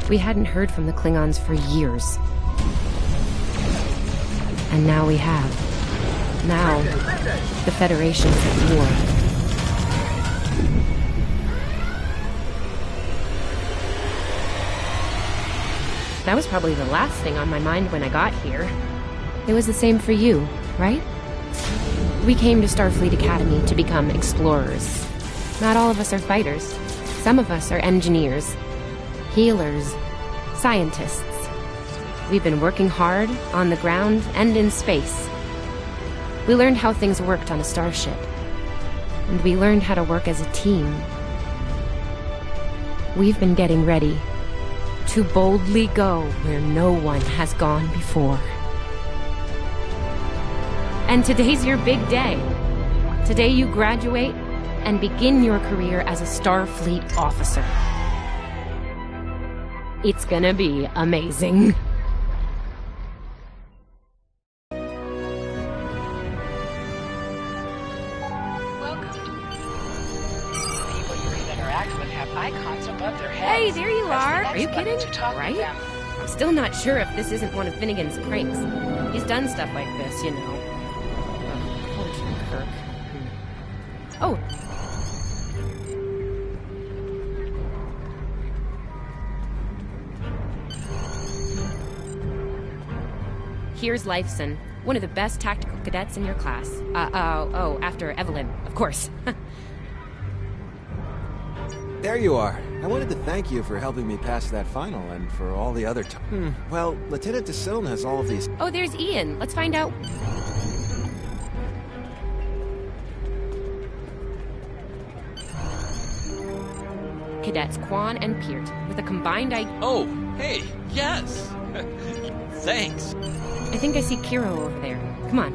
We hadn't heard from the Klingons for years. And now we have. Now, the Federation's at war. That was probably the last thing on my mind when I got here. It was the same for you, right? We came to Starfleet Academy to become explorers. Not all of us are fighters. Some of us are engineers, healers, scientists. We've been working hard on the ground and in space. We learned how things worked on a starship. And we learned how to work as a team. We've been getting ready to boldly go where no one has gone before. And today's your big day. Today you graduate and begin your career as a Starfleet officer. It's gonna be amazing. Hey, there you are! Are you kidding? Right? I'm still not sure if this isn't one of Finnegan's pranks. He's done stuff like this, you know. Poor Kirk. Oh! Here's Lifeson, one of the best tactical cadets in your class. After Evelyn, of course. There you are. I wanted to thank you for helping me pass that final and for all the other well, Lieutenant DeSilne has all of these... Oh, there's Ian. Let's find out. Cadets Quan and Peart, with a combined Oh, hey, yes! Thanks. I think I see Kiro over there. Come on.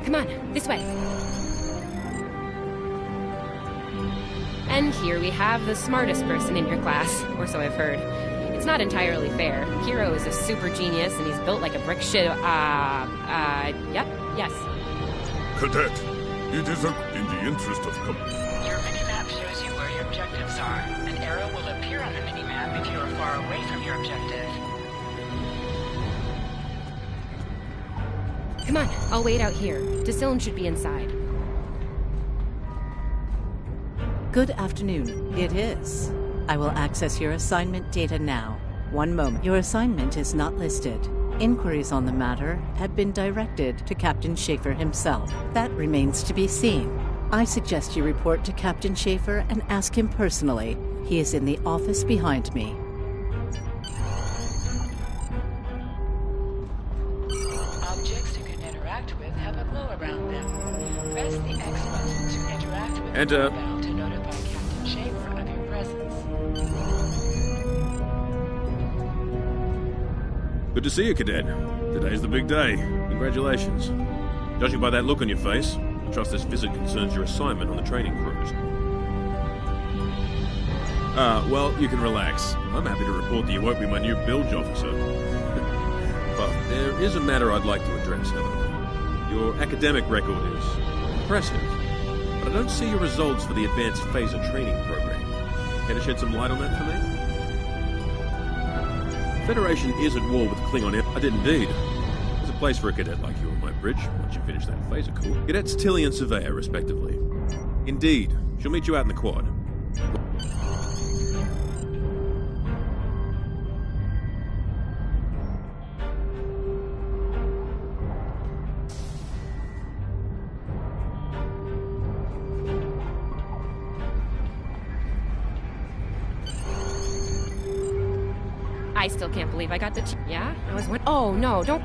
Come on, this way. And here we have the smartest person in your class, or so I've heard. It's not entirely fair. Kiro is a super genius, and he's built like a brick shit. Yep, yes. Cadet, it is in the interest of Your minimap shows you where your objectives are. An arrow will appear on the minimap if you are far away from your objective. Come on, I'll wait out here. DeSilne should be inside. Good afternoon. It is. I will access your assignment data now. One moment. Your assignment is not listed. Inquiries on the matter have been directed to Captain Schaefer himself. That remains to be seen. I suggest you report to Captain Schaefer and ask him personally. He is in the office behind me. Objects you can interact with have a glow around them. Press the X button to interact with Enter. the bell to notify Captain Schaefer of your presence. Good to see you, Cadet. Today's the big day. Congratulations. Judging by that look on your face, I trust this visit concerns your assignment on the training cruise. Well, you can relax. I'm happy to report that you won't be my new bilge officer. But there is a matter I'd like to address, however. Your academic record is impressive, but I don't see your results for the Advanced Phaser Training Program. Care to shed some light on that for me? The Federation is at war with Klingon. I did indeed. There's a place for a cadet like you on my bridge, once you finish that phaser course. Cadets Tilly and Surveyor, respectively. Indeed. She'll meet you out in the quad. I still can't believe I got the... Yeah? I was one... Oh, no, don't...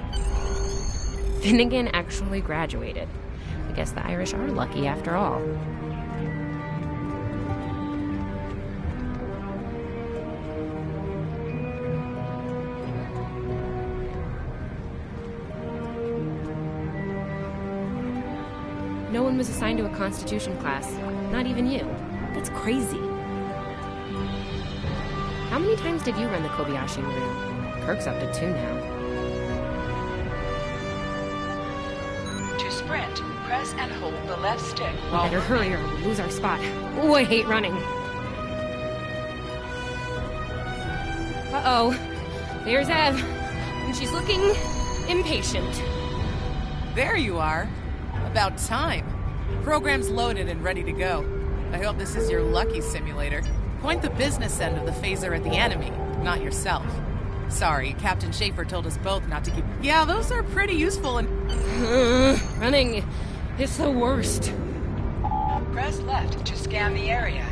Finnegan actually graduated. I guess the Irish are lucky after all. No one was assigned to a Constitution class. Not even you. That's crazy. How many times did you run the Kobayashi Maru? Kirk's up to 2 now. To sprint, press and hold the left stick We while better hurry or we'll lose our spot. Ooh, I hate running. Uh-oh. There's Ev. And she's looking impatient. There you are. About time. Program's loaded and ready to go. I hope this is your lucky simulator. Point the business end of the phaser at the enemy, not yourself. Sorry, Captain Schaefer told us both not to keep... Yeah, those are pretty useful and... Running is the worst. press left to scan the area.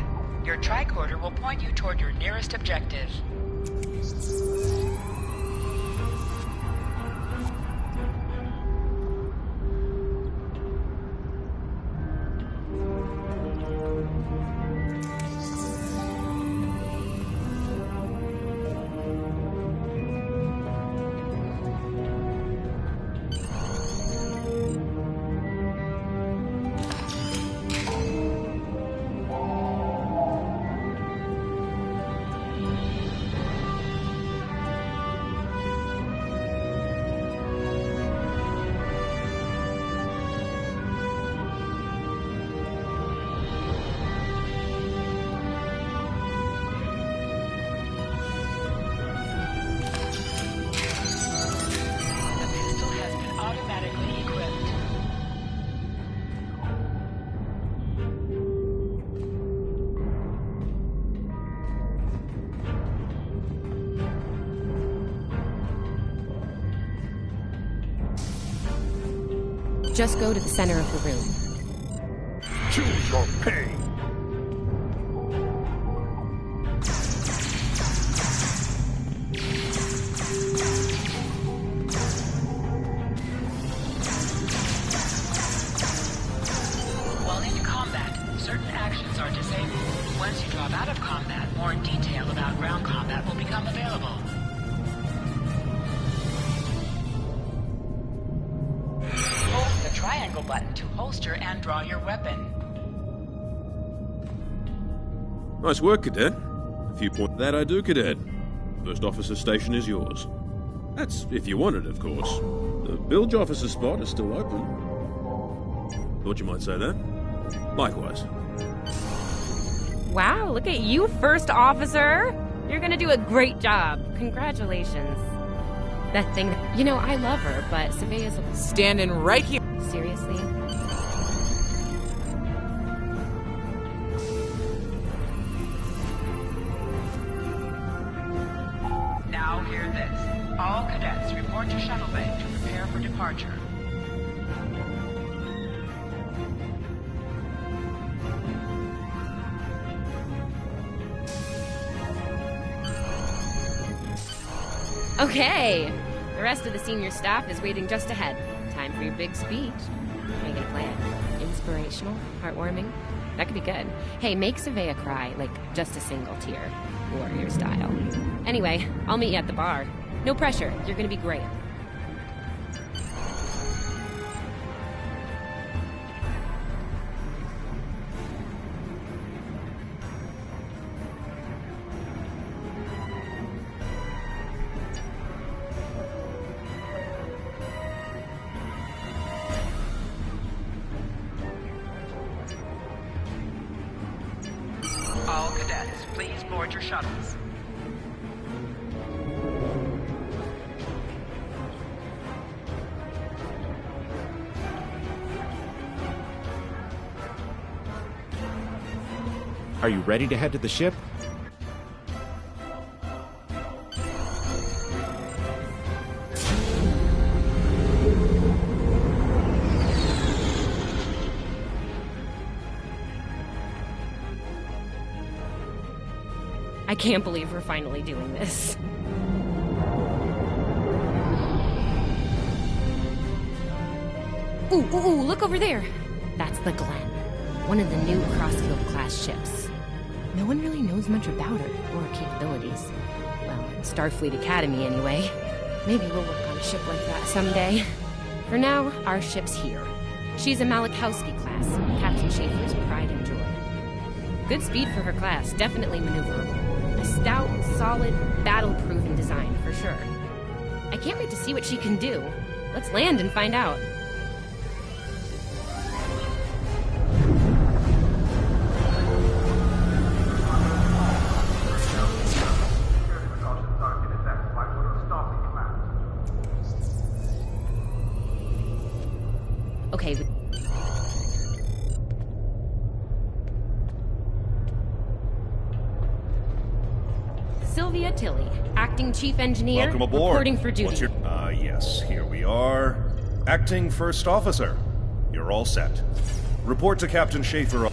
Your tricorder will point you toward your nearest objective. Just go to the center of the room. Choose your pain. While in combat, certain actions are disabled. Once you drop out of combat, more detail about ground combat will become available. Hold the triangle button to holster and draw your weapon. Nice work, Cadet. A few points. That I do, Cadet. First officer station is yours. That's if you want it, of course. The bilge officer spot is still open. Thought you might say that. Likewise. Wow, look at you, first officer! You're gonna do a great job. Congratulations. That thing... You know, I love her, but Savea's a... Standing right here. Seriously? Now hear this. All cadets report to shuttle bay to prepare for departure. Okay! The rest of the senior staff is waiting just ahead. Time for your big speech. How are you gonna play it? Inspirational? Heartwarming? That could be good. Hey, make Savea cry, like just a single tear. Warrior style. Anyway, I'll meet you at the bar. No pressure, you're gonna be great. All cadets, please board your shuttles. Are you ready to head to the ship? I can't believe we're finally doing this. Ooh, look over there! That's the Glen, one of the new Crossfield-class ships. No one really knows much about her, or her capabilities. Well, at Starfleet Academy, anyway. Maybe we'll work on a ship like that someday. For now, our ship's here. She's a Malachowski class, Captain Schaefer's pride and joy. Good speed for her class, definitely maneuverable. A stout, solid, battle-proven design, for sure. I can't wait to see what she can do. Let's land and find out. Sylvia Tilley, acting chief engineer. Welcome aboard. Reporting for duty. What's your... yes, here we are. Acting first officer. You're all set. Report to Captain Schaefer.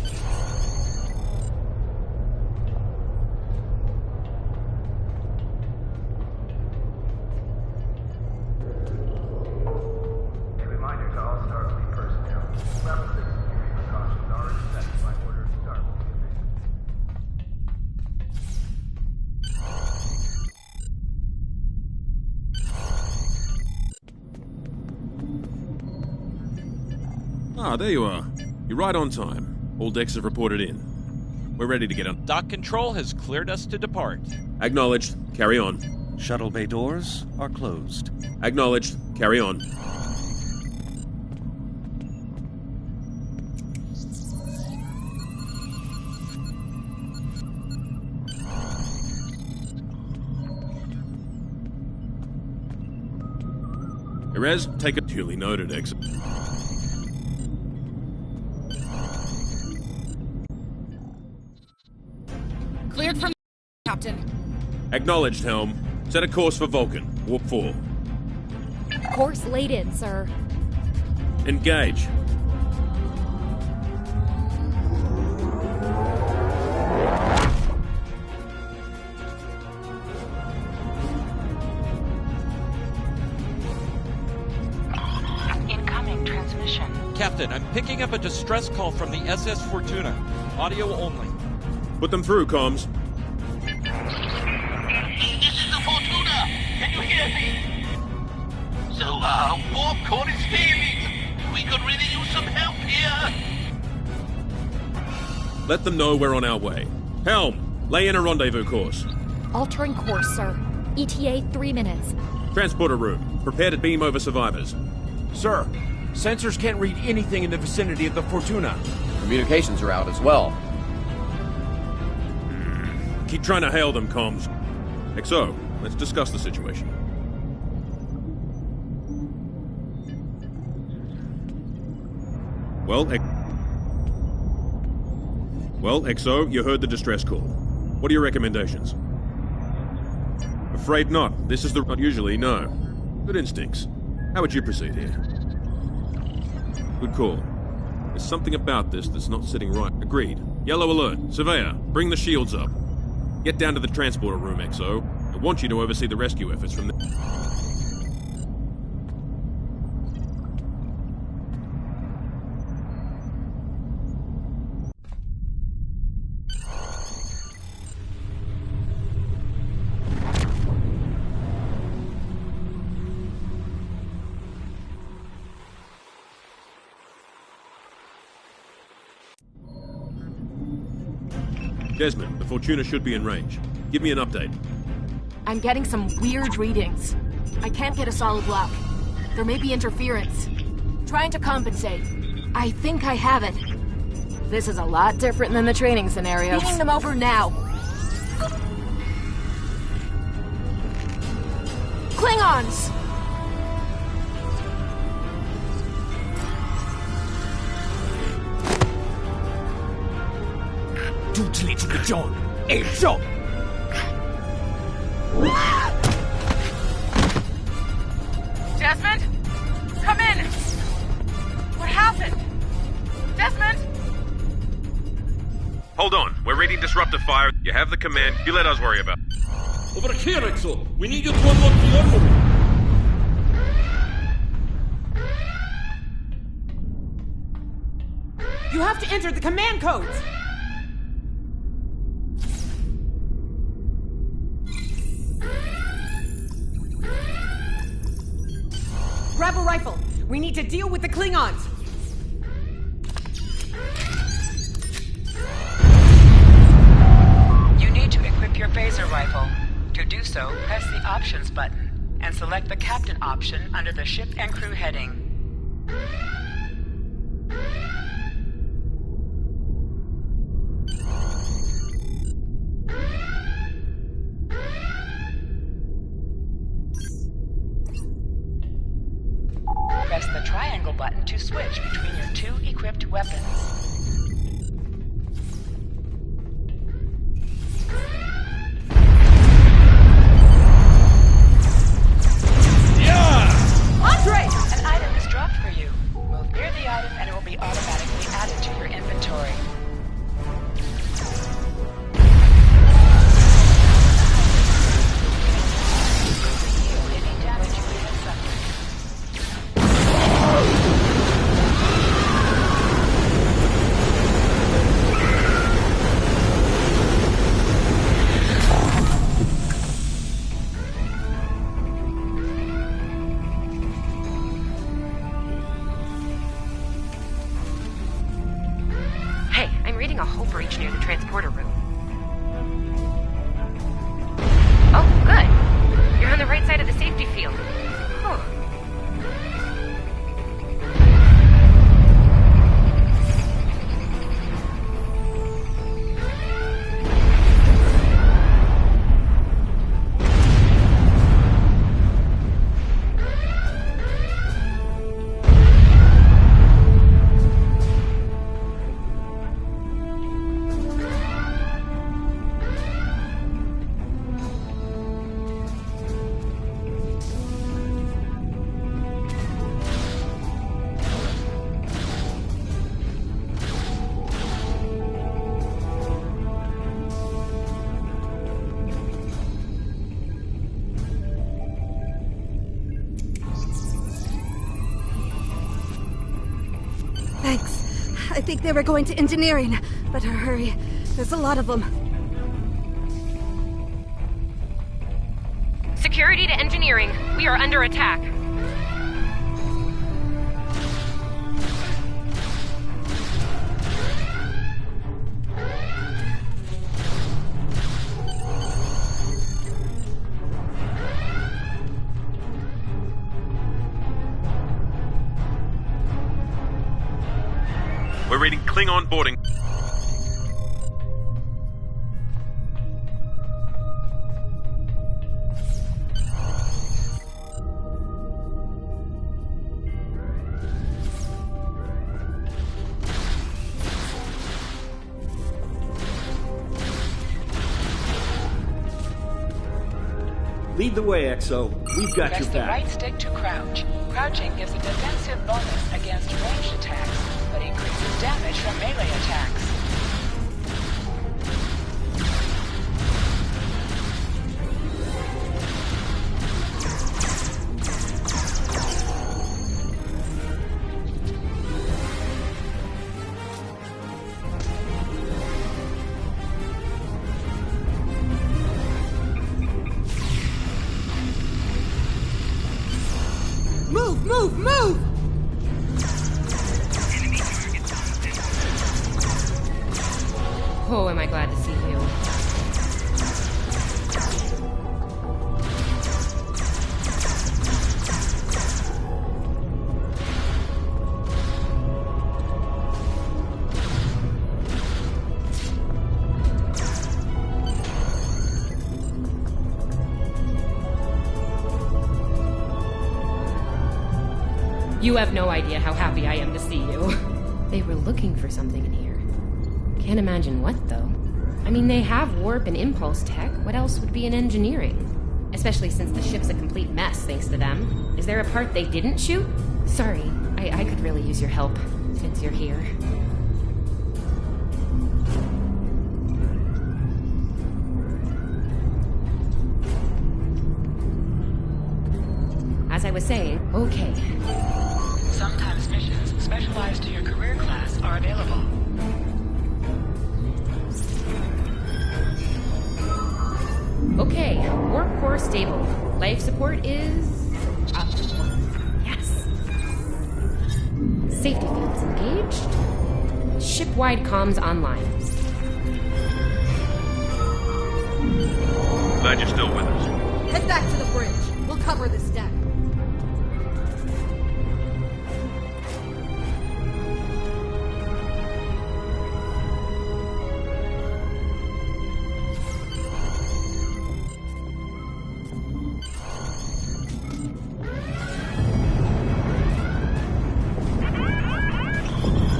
Ah, there you are. You're right on time. All decks have reported in. We're ready to get on. Dock control has cleared us to depart. Acknowledged. Carry on. Shuttle bay doors are closed. Acknowledged. Carry on. Erez, take a duly noted exit. Cleared from Captain. Acknowledged, Helm. Set a course for Vulcan. Warp 4. Course laid in, sir. Engage. Incoming transmission. Captain, I'm picking up a distress call from the SS Fortuna. Audio only. Put them through, comms. This is the Fortuna! Can you hear me? So, warp core is failing. We could really use some help here. Let them know we're on our way. Helm, lay in a rendezvous course. Altering course, sir. ETA 3 minutes. Transporter room. Prepare to beam over survivors. Sir, sensors can't read anything in the vicinity of the Fortuna. Communications are out as well. Keep trying to hail them, comms. XO, let's discuss the situation. Well, XO, you heard the distress call. What are your recommendations? Afraid not. This is the... Not usually, no. Good instincts. How would you proceed here? Good call. There's something about this that's not sitting right. Agreed. Yellow alert. Surveyor, bring the shields up. Get down to the transporter room, XO. I want you to oversee the rescue efforts from the... Desmond, the Fortuna should be in range. Give me an update. I'm getting some weird readings. I can't get a solid lock. There may be interference. Trying to compensate. I think I have it. This is a lot different than the training scenarios. Beating them over now. Klingons! Desmond? Come in! What happened? Desmond? Hold on. We're reading disruptive fire. You have the command. You let us worry about it. Over here, Exo! We need you to unlock the armory! You have to enter the command codes! Grab a rifle. We need to deal with the Klingons. You need to equip your phaser rifle. To do so, press the Options button and select the Captain option under the Ship and Crew heading. Press the triangle button to switch between your two equipped weapons. territory. Any damage you may have suffered. Hey, I'm reading a hull breach near the transporter room. Oh, good. You're on the right side of the safety field. Huh. Thanks. I think they were going to engineering. Better hurry. There's a lot of them. Security to engineering. We are under attack. We're reading Klingon boarding. Lead the way, XO. We've got Press your the back. right stick to crouch. Crouching gives a defensive bonus against ranged attacks, but increases damage from melee attacks. Move, move, move! Oh, am I glad to see you. You have no idea how happy I am to see you. They were looking for something in here. Can't imagine what, though. I mean, they have warp and impulse tech. What else would be in engineering? Especially since the ship's a complete mess, thanks to them. Is there a part they didn't shoot? Sorry, I could really use your help, since you're here. As I was saying, okay. Sometimes missions specialized to your career class are available. Okay, warp core stable. Life support is optimal. Yes. Safety fields engaged. Ship-wide comms online. Glad you're still with us. Head back to the bridge. We'll cover this deck.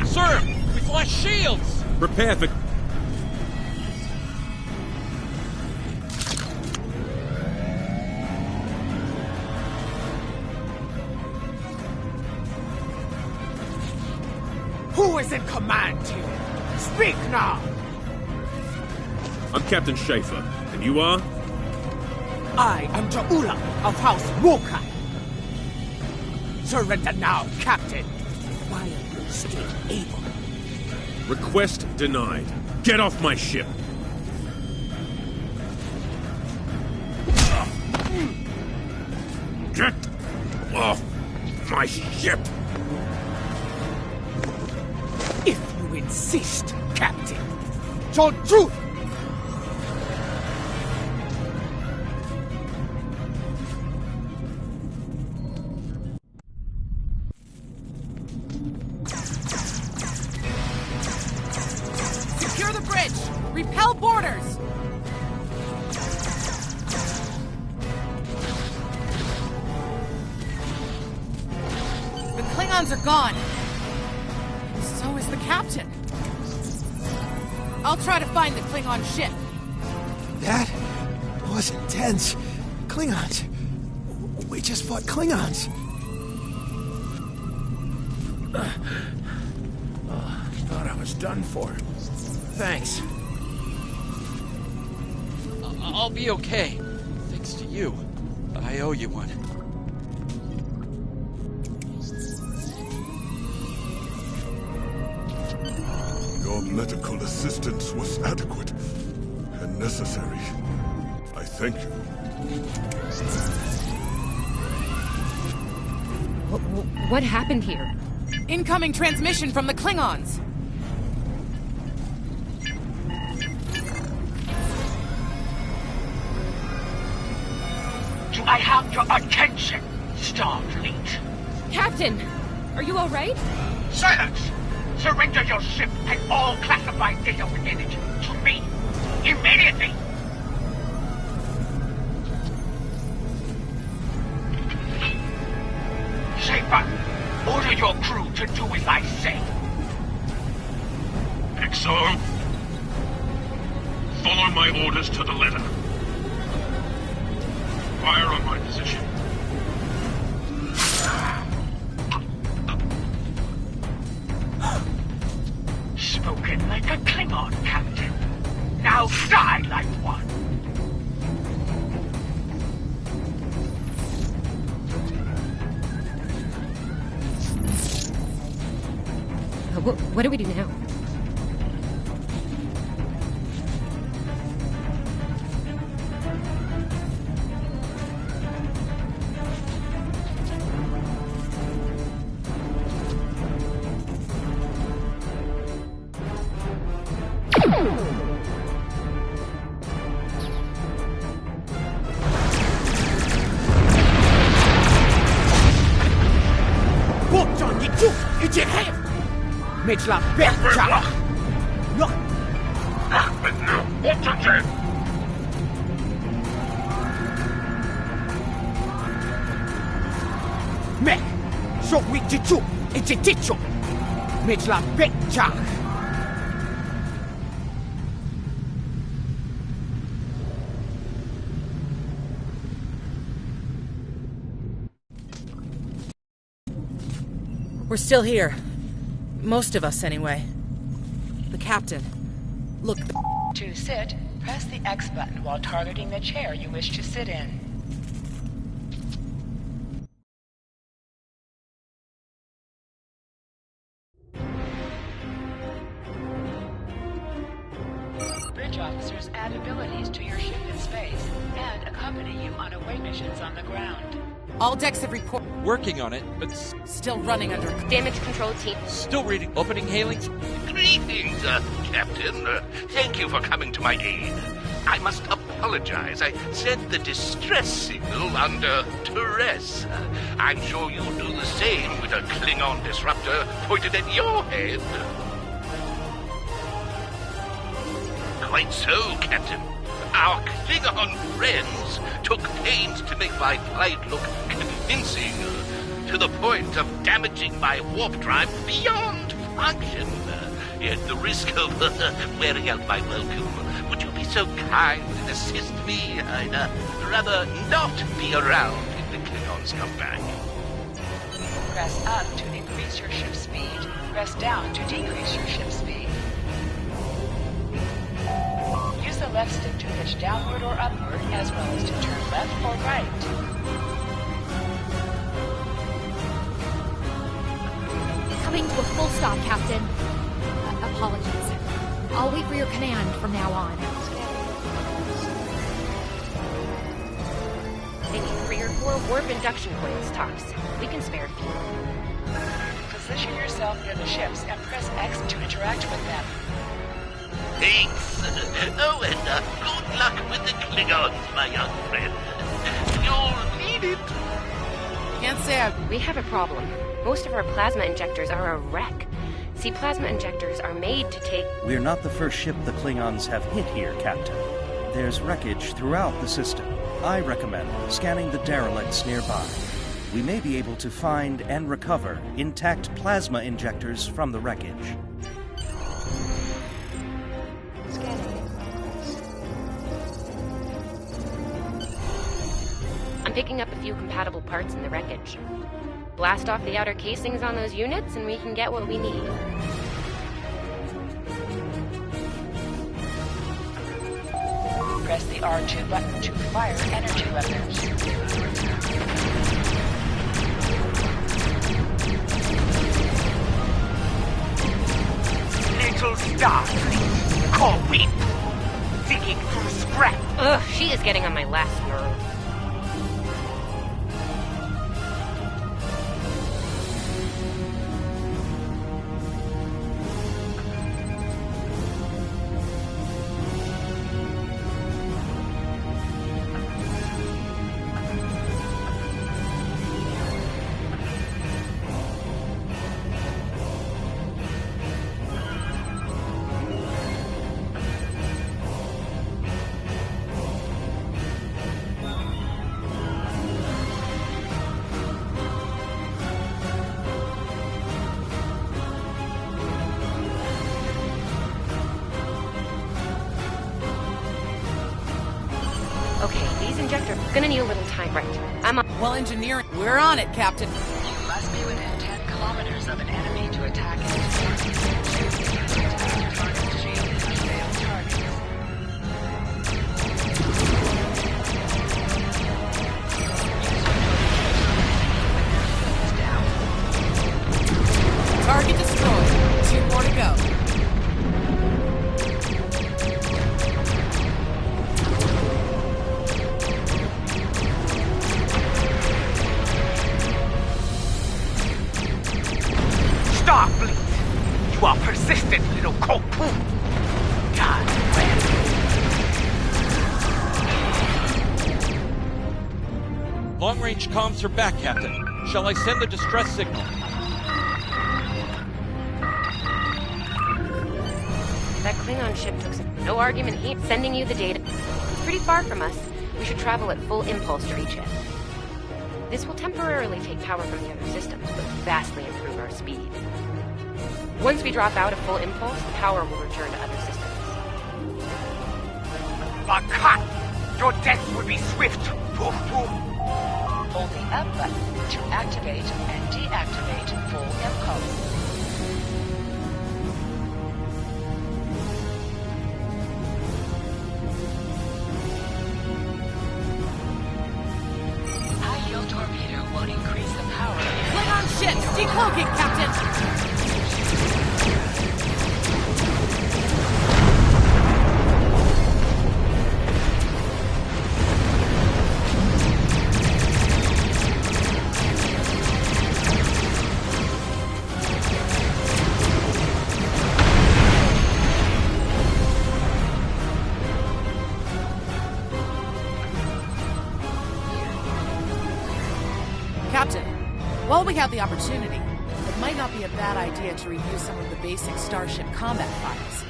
Sir, we've lost shields! Prepare for... Who is in command here? Speak now! I'm Captain Schaefer, and you are? I am Ja'ula of House Wokai. Surrender now, Captain, while you're still able. Request denied. Get off my ship! Get off my ship! If you insist, Captain. Your truth! Secure the bridge! Repel boarders! The Klingons are gone. So is the captain. I'll try to find the Klingon ship. That was intense. Klingons. We just fought Klingons. Thought I was done for. Thanks. I'll be okay. Thanks to you. I owe you one. Your medical assistance was adequate and necessary. I thank you. What happened here? Incoming transmission from the Klingons. Do I have your attention, Starfleet? Captain, are you all right? Silence! Surrender your ship and all classified data within it to me. Immediately! Schaefer, order your crew to do as I say. XO, follow my orders to the letter. Fire on my position. Spoken like a Klingon, Captain. Now die like one. What do we do now? Mitch la Becca! Look! Me! So we did you! It's a ditcho! Mitch la Becca! We're still here. Most of us, anyway. The captain. Look. To sit, press the X button while targeting the chair you wish to sit in. Bridge officers add abilities to your ship in space and accompany you on away missions on the ground. All decks have reported. Working on it, but still running under damage control team. Still reading opening hailings. Greetings, Captain. Thank you for coming to my aid. I must apologize. I sent the distress signal under duress. I'm sure you'll do the same with a Klingon disruptor pointed at your head. Quite so, Captain. Our Klingon friends took pains to make my flight look convincing, to the point of damaging my warp drive beyond function. At the risk of wearing out my welcome, would you be so kind and assist me? I'd rather not be around if the Klingons come back. Press up to increase your ship speed. Press down to decrease your ship speed. switch downward or upward, as well as to turn left or right. Coming to a full stop, Captain. Apologies. I'll wait for your command from now on. They need 3 or 4 warp induction coils tops. We can spare fuel. Position yourself near the ships and press X to interact with them. Thanks. Oh, and good luck with the Klingons, my young friend. You'll need it. Can't say We have a problem. Most of our plasma injectors are a wreck. See, plasma injectors are made to take... We're not the first ship the Klingons have hit here, Captain. There's wreckage throughout the system. I recommend scanning the derelicts nearby. We may be able to find and recover intact plasma injectors from the wreckage. I'm picking up a few compatible parts in the wreckage. Blast off the outer casings on those units and we can get what we need. Press the R2 button to fire energy weapons. Little star, call me. Thinking for a scrap. Ugh, she is getting on my last nerve. Okay, these injectors are gonna need a little time, right? I'm on. Well, engineering, we're on it, Captain. You must be within 10 kilometers of an enemy to attack it. Target destroyed. 2 more to go. Starfleet, you are persistent, little cope. God, Long-range comms are back, Captain. Shall I send the distress signal? That Klingon ship took some... No argument here. Sending you the data. It's pretty far from us. We should travel at full impulse to reach it. This will temporarily take power from the other systems, but vastly improve our speed. Once we drop out of full impulse, the power will return to other systems. Bakat, your death will be swift. Hold the up button to activate and deactivate full impulse. High-yield torpedo won't increase the power. Klingon ships, decloaking, Captain! Captain, while we have the opportunity, it might not be a bad idea to review some of the basic Starship combat files.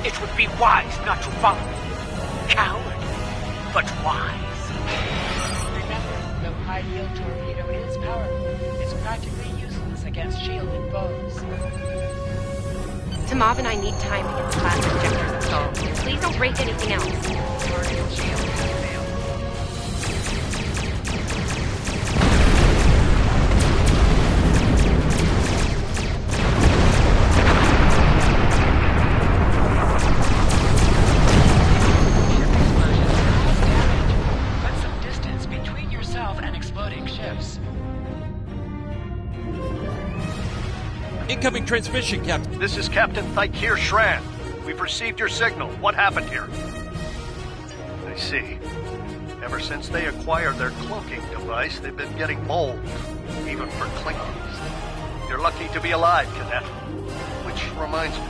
It would be wise not to follow me. Coward, but wise. Remember, though high-yield torpedo is powerful, it's practically useless against shielded foes. Tamav and I need time to get the plasma injectors installed. Please don't break anything else. Orbital shield has failed. Incoming transmission, Captain. This is Captain Thykir Shran. We've received your signal. What happened here? I see. Ever since they acquired their cloaking device, they've been getting mold, even for Klingons. You're lucky to be alive, Cadet. Which reminds me,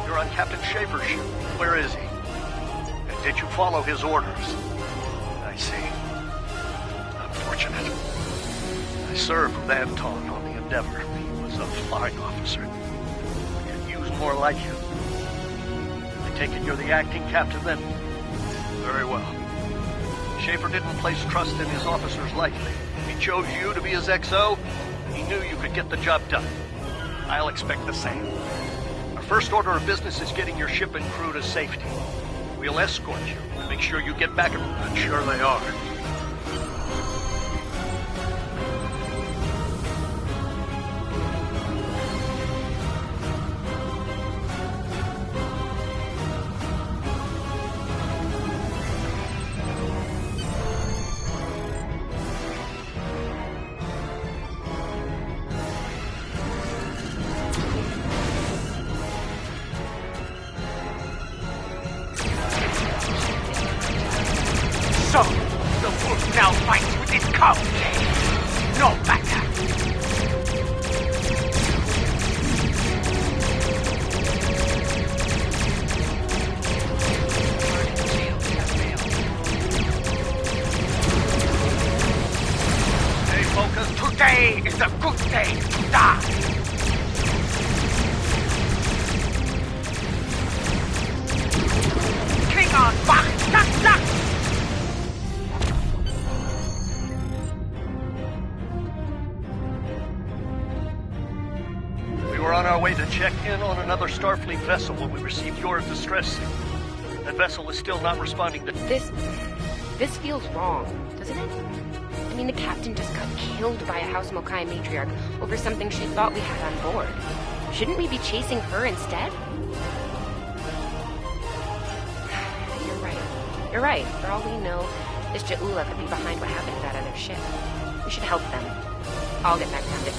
you're on Captain Schaefer's ship. Where is he? And did you follow his orders? I see. Unfortunate. I served with Anton on the Endeavor. He was a fine officer. I could use more like him. I take it you're the acting captain then? Very well. Schaefer didn't place trust in his officers lightly. He chose you to be his XO, and he knew you could get the job done. I'll expect the same. Our first order of business is getting your ship and crew to safety. We'll escort you and make sure you get back. I'm sure they are. So, the wolf now fights with his cub. No matter. Stay focused. Today is a good day to die. Klingon, wach, das, das! On our way to check in on another Starfleet vessel when we received your distress signal. That vessel is still not responding to... This feels wrong, doesn't it? I mean, the captain just got killed by a House Mokai matriarch over something she thought we had on board. Shouldn't we be chasing her instead? You're right. For all we know, this Ja'ula could be behind what happened to that other ship. We should help them. I'll get back around it.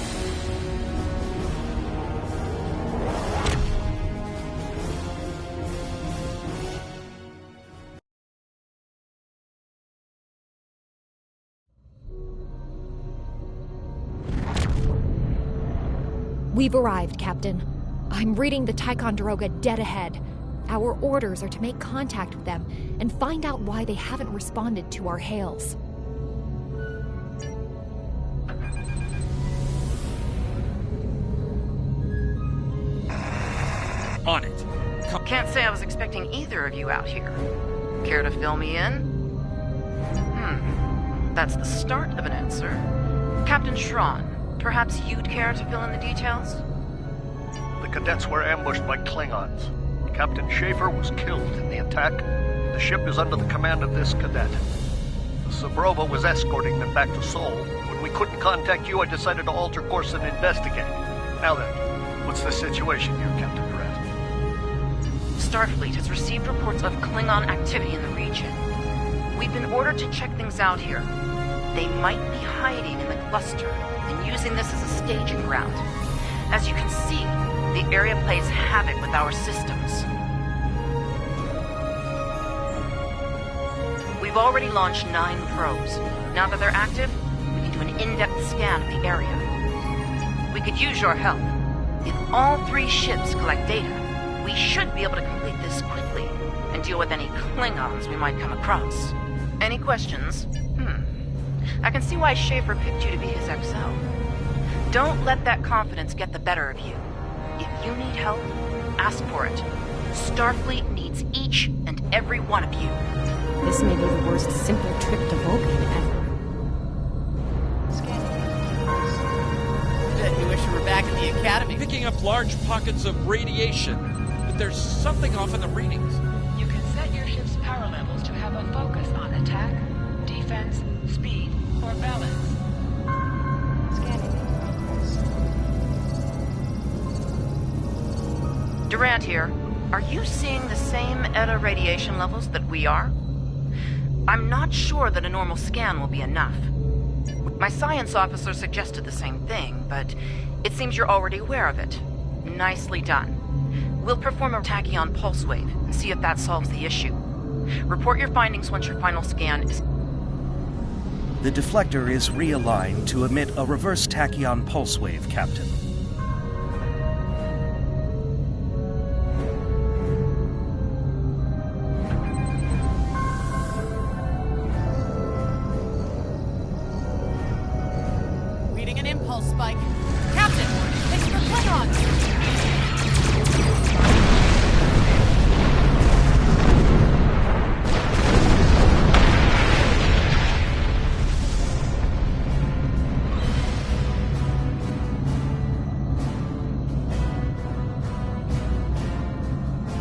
We've arrived, Captain. I'm reading the Ticonderoga dead ahead. Our orders are to make contact with them and find out why they haven't responded to our hails. On it. Can't say I was expecting either of you out here. Care to fill me in? That's the start of an answer. Captain Shran, perhaps you'd care to fill in the details? The cadets were ambushed by Klingons. Captain Schaefer was killed in the attack. The ship is under the command of this cadet. The Sabrova was escorting them back to Sol. When we couldn't contact you, I decided to alter course and investigate. Now then, what's the situation here, Captain Durant? Starfleet has received reports of Klingon activity in the region. We've been ordered to check things out here. They might be hiding in the cluster and using this as a staging ground. As you can see, the area plays havoc with our systems. We've already launched 9 probes. Now that they're active, we can do an in-depth scan of the area. We could use your help. If all 3 ships collect data, we should be able to complete this quickly and deal with any Klingons we might come across. Any questions? I can see why Schaefer picked you to be his XO. Don't let that confidence get the better of you. If you need help, ask for it. Starfleet needs each and every one of you. This may be the worst simple trip to Vulcan ever. Bet you wish you were back in the academy. Picking up large pockets of radiation, but there's something off in the readings. You can set your ship's power levels to have a focus on attack, defense, speed, or balance. Durant here. Are you seeing the same ETA radiation levels that we are? I'm not sure that a normal scan will be enough. My science officer suggested the same thing, but it seems you're already aware of it. Nicely done. We'll perform a tachyon pulse wave and see if that solves the issue. Report your findings once your final scan is... The deflector is realigned to emit a reverse tachyon pulse wave, Captain. Reading an impulse spike. Captain, it's for Klingons!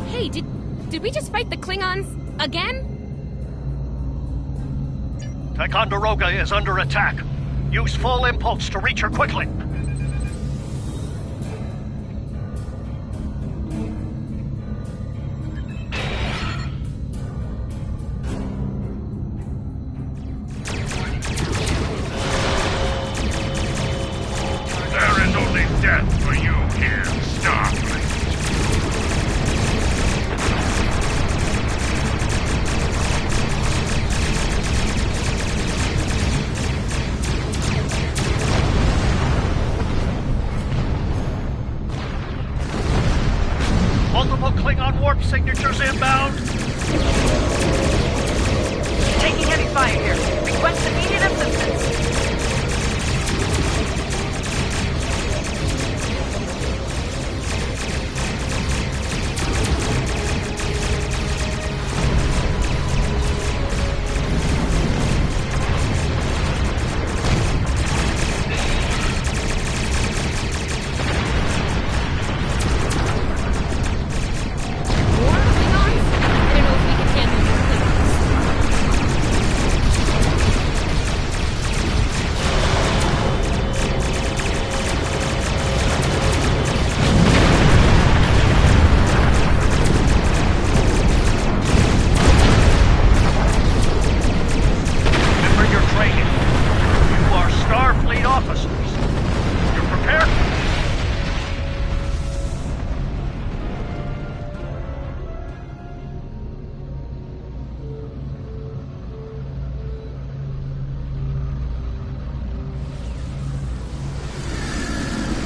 Hey, did we just fight the Klingons again? Ticonderoga is under attack. Use full impulse to reach her quickly. There is only death for you here, Starfleet. Multiple Klingon warp signatures inbound. Taking heavy fire here. Request immediate assistance.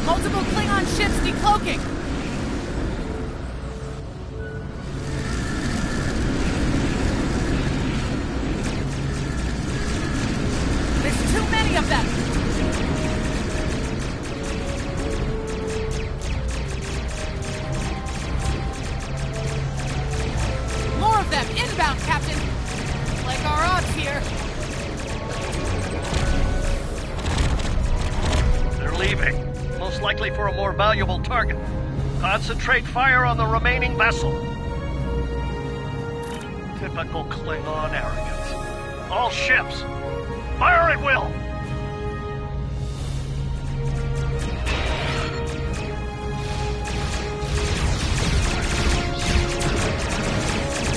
Multiple Klingon ships decloaking! There's too many of them! More of them! Inbound, Captain! Like our odds here. They're leaving. Most likely for a more valuable target. Concentrate fire on the remaining vessel. Typical Klingon arrogance. All ships, fire at will!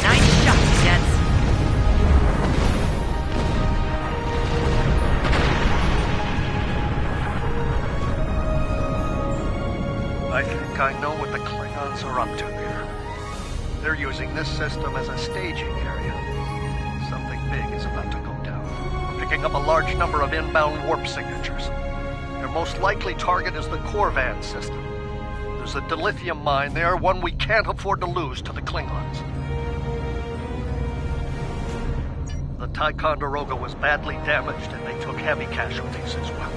Nice shot, cadets. I think I know what the Klingons are up to there. They're using this system as a staging area. Something big is about to go down. We're picking up a large number of inbound warp signatures. Their most likely target is the Corvan system. There's a dilithium mine there, one we can't afford to lose to the Klingons. The Ticonderoga was badly damaged and they took heavy casualties as well.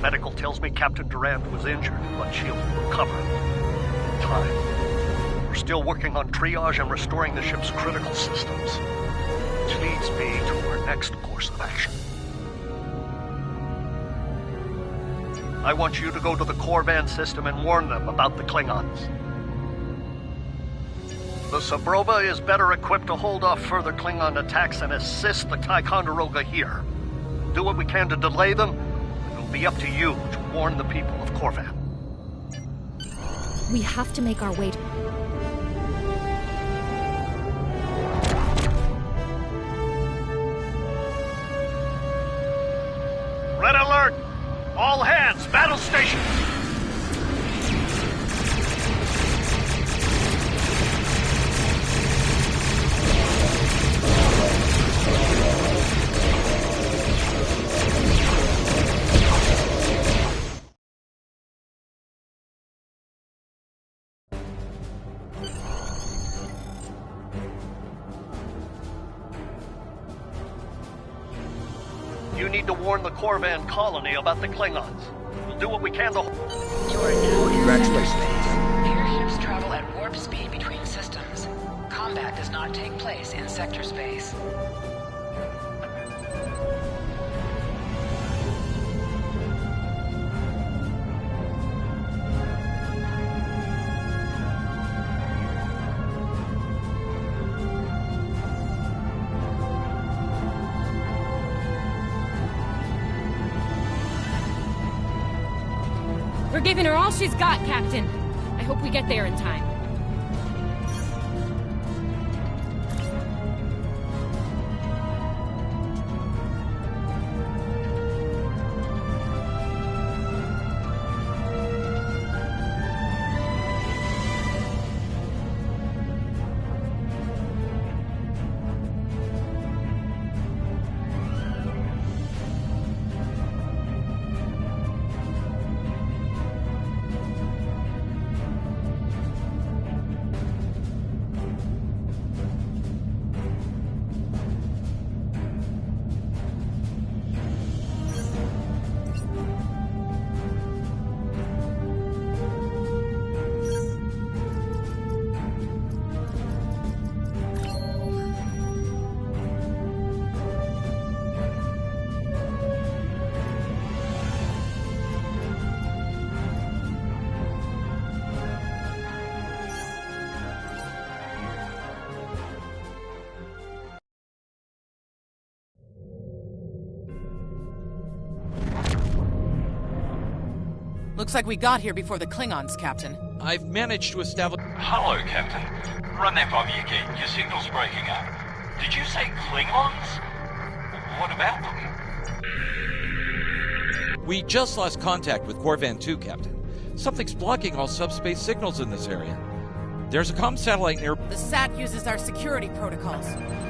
Medical tells me Captain Durand was injured, but she'll recover in time. We're still working on triage and restoring the ship's critical systems, which leads me to our next course of action. I want you to go to the Corvan system and warn them about the Klingons. The Sabrova is better equipped to hold off further Klingon attacks and assist the Ticonderoga here. Do what we can to delay them. It'll be up to you to warn the people of Corvan. We have to make our way to... Red alert! All hands, battle stations! You need to warn the Corvan colony about the Klingons. We'll do what we can to... You are now Congratulations. Airships travel at warp speed between systems. Combat does not take place in sector space. We're giving her all she's got, Captain. I hope we get there in time. Looks like we got here before the Klingons, Captain. I've managed to establish... Hello, Captain. Run that by me again. Your signal's breaking up. Did you say Klingons? What about them? We just lost contact with Corvan 2, Captain. Something's blocking all subspace signals in this area. There's a comm satellite near... The SAT uses our security protocols.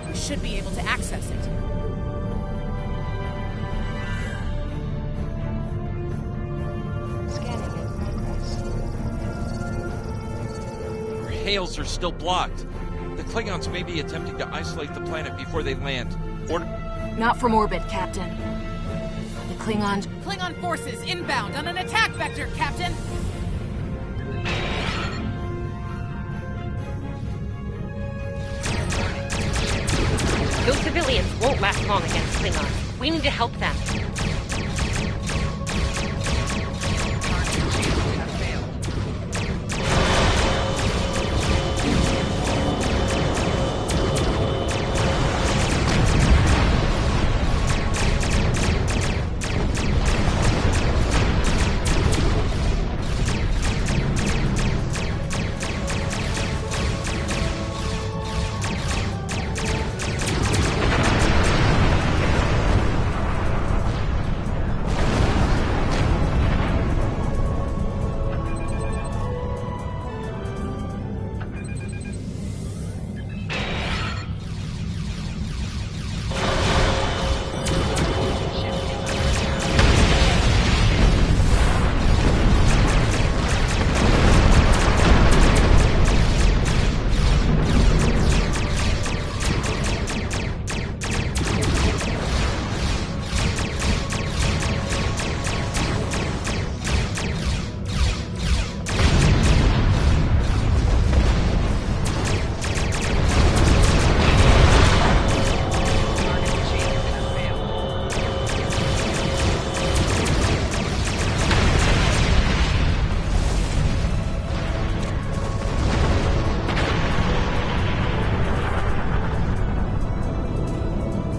We should be able to access it. Our hails are still blocked. The Klingons may be attempting to isolate the planet before they land. Or... Not from orbit, Captain. The Klingons... Klingon forces inbound on an attack vector, Captain! Those civilians won't last long against Klingons. We need to help them.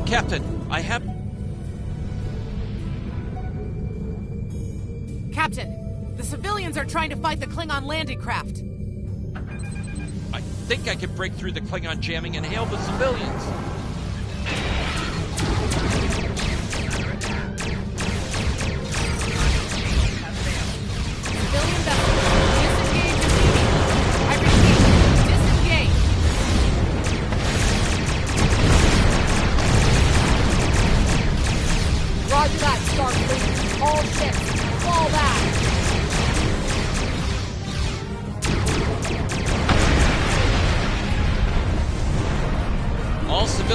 Captain, I have... Captain, the civilians are trying to fight the Klingon landing craft. I think I can break through the Klingon jamming and hail the civilians.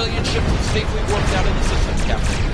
civilian ship safely warped out of the system, Captain.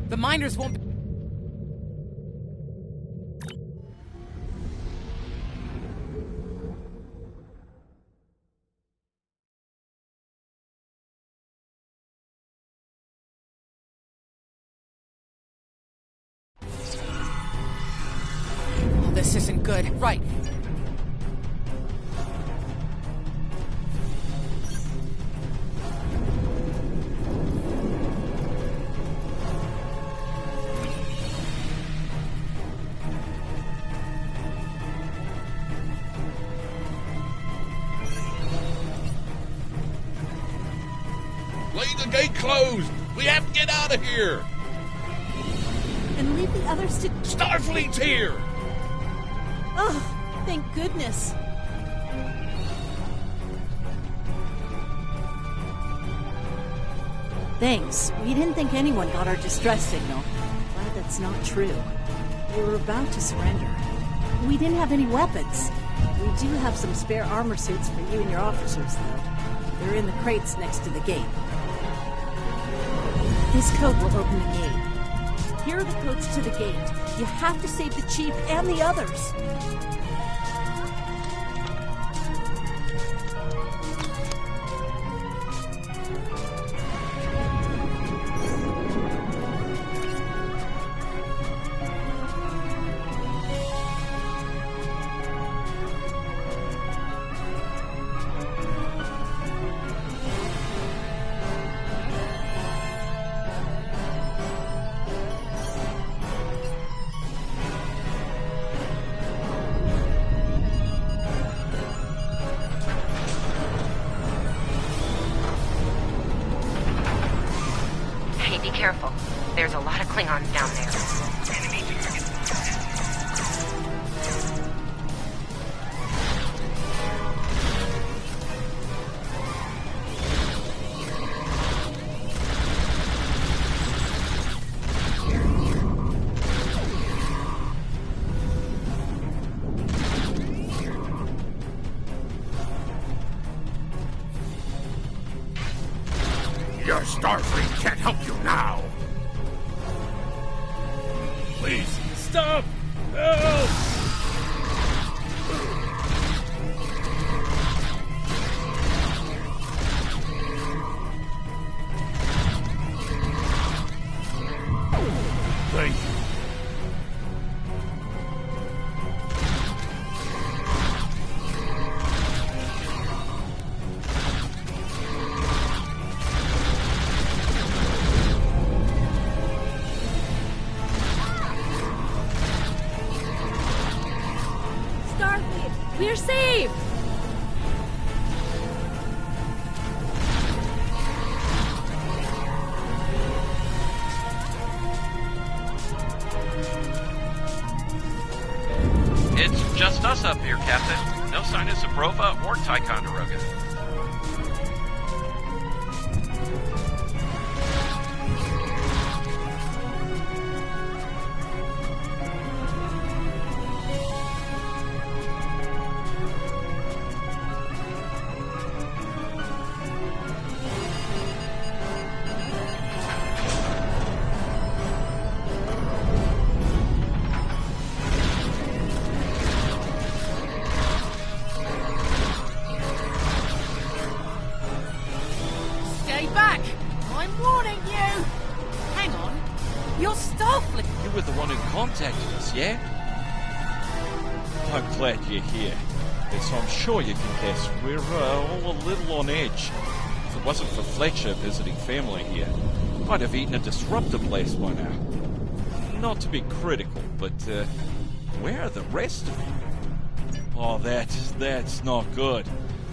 The miners won't be... Oh, this isn't good. Right. Leave the gate closed! We have to get out of here! And leave the others to... Starfleet's here! Oh, thank goodness. Thanks. We didn't think anyone got our distress signal. Glad that's not true. We were about to surrender. We didn't have any weapons. We do have some spare armor suits for you and your officers, though. They're in the crates next to the gate. This code will open the gate. Here are the codes to the gate. You have to save the Chief and the others. Careful. There's a lot of Klingons down there. Your Starfleet can't help you now! Please, stop! Help! Thank you. We're safe! It's just us up here, Captain. No sign of Saprova or Ticonderoga. You're Starfleet! You were the one who contacted us, yeah? I'm glad you're here. As I'm sure you can guess, we're all a little on edge. If it wasn't for Fletcher visiting family here, I'd have eaten a disruptor blast by now. Not to be critical, but where are the rest of you? Oh, that's not good.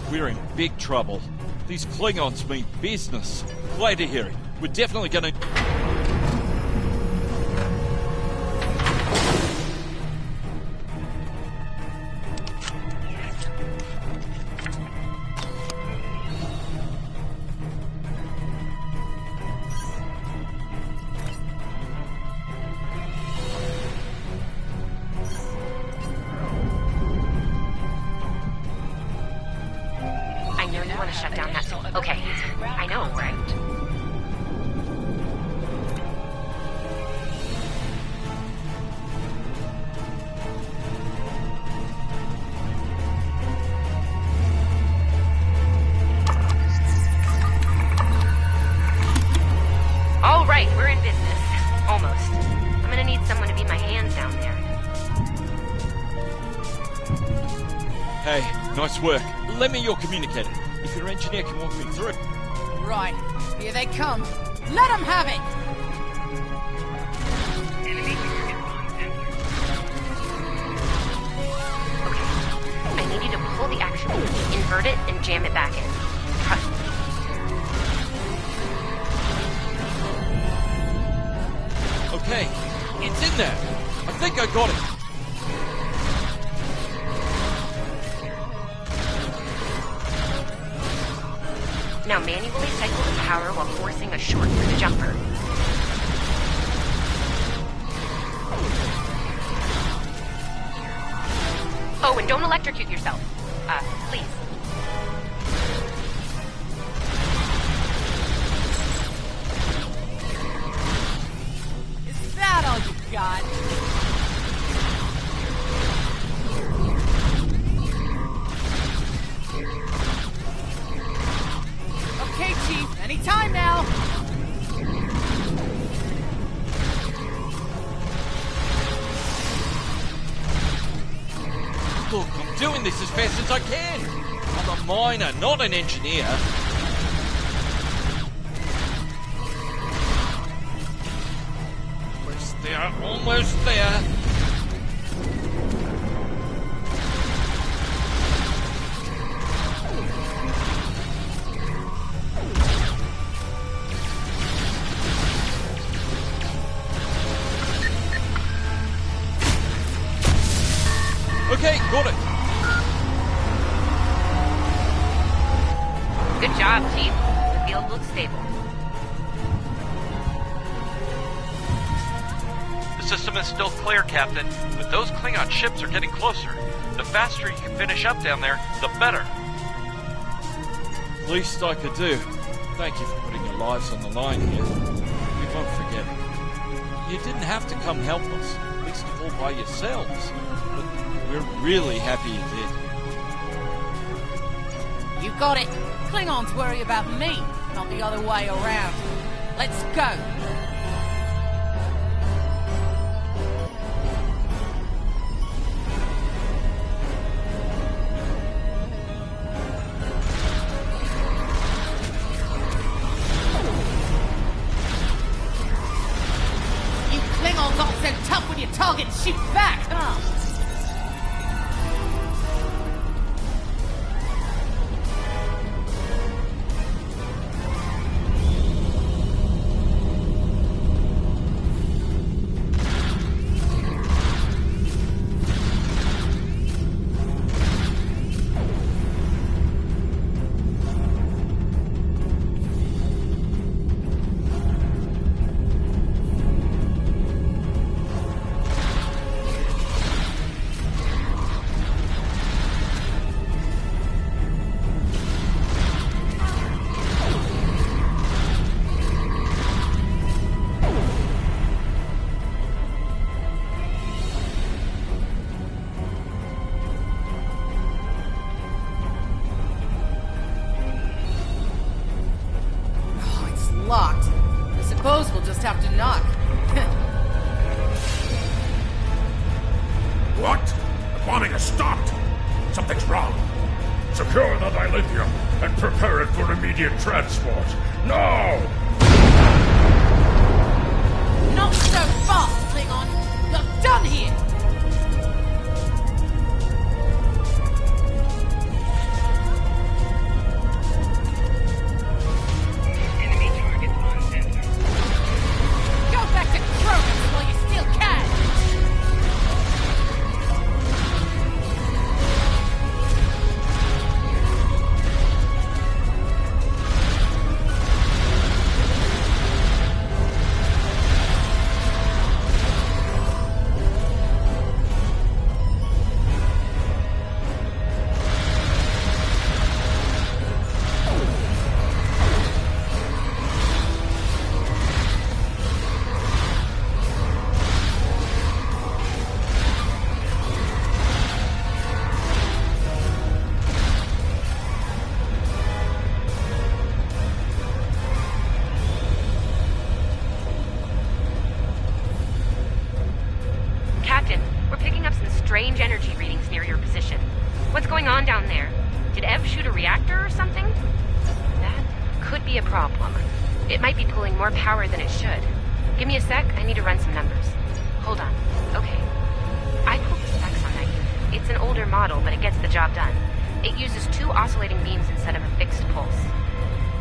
We're in big trouble. These Klingons mean business. Glad to hear it. We're definitely gonna... Shut down that... Okay, I know, right? All right, we're in business. Almost. I'm gonna need someone to be my hands down there. Hey, nice work. Lend me your communicator. If your engineer can walk me through. Right. Here they come. Let them have it! Okay. I need you to pull the actuator, invert it, and jam it back in. Trust me. Okay, it's in there. I think I got it. Now manually cycle the power while forcing a short through the jumper. Oh, and don't electrocute yourself. Please. Is that all you got? Okay, Chief. Anytime now. Look, I'm doing this as fast as I can. I'm a miner, not an engineer. Almost there, almost there. Okay, got it. Good job, Chief. The field looks stable. The system is still clear, Captain, but those Klingon ships are getting closer. The faster you can finish up down there, the better. Least I could do. Thank you for putting your lives on the line here. We won't forget it. You didn't have to come help us, least of all by yourselves. But we're really happy you did. You got it. Klingons worry about me, not the other way around. Let's go. You Klingons aren't so tough when your target shoots back, huh? Locked. I suppose we'll just have to knock. What? bombing has stopped! Something's wrong. Secure the dilithium and prepare it for immediate transport. Now! Not so fast, Klingon! You're done here! Go back to Kronos while you still can! Captain, we're picking up some strange energy readings near your position. What's going on down there? Did Ev shoot a reactor or something? That could be a problem. It might be pulling more power than it should. Give me a sec, I need to run some numbers. Hold on. Okay. I pulled the specs on that unit. It's an older model, but it gets the job done. It uses 2 oscillating beams instead of a fixed pulse.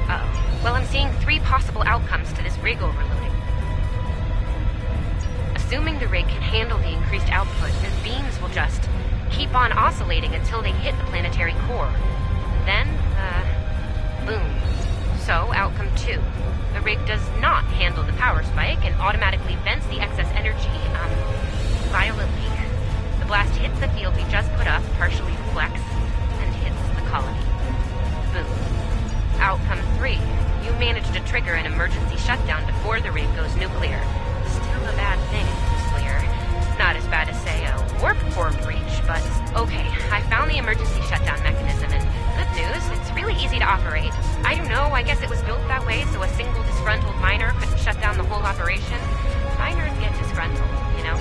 Uh-oh. Well, I'm seeing 3 possible outcomes to this rig overloading. Assuming the rig can handle the increased output, the beams will just keep on oscillating until they hit the planetary core. Then, boom. So, outcome 2. The rig does not handle the power spike and automatically vents the excess energy, via a leak. The blast hits the field we just put up, partially deflects, and hits the colony. Boom. Outcome 3. You managed to trigger an emergency shutdown before the rig goes nuclear. Still a bad thing, it's clear. Not as bad as, say, a warp core breach, but okay. I found the emergency shutdown mechanism, and good news, it's really easy to operate. I don't know, I guess it was built that way so a single disgruntled miner couldn't shut down the whole operation. Miners get disgruntled, you know?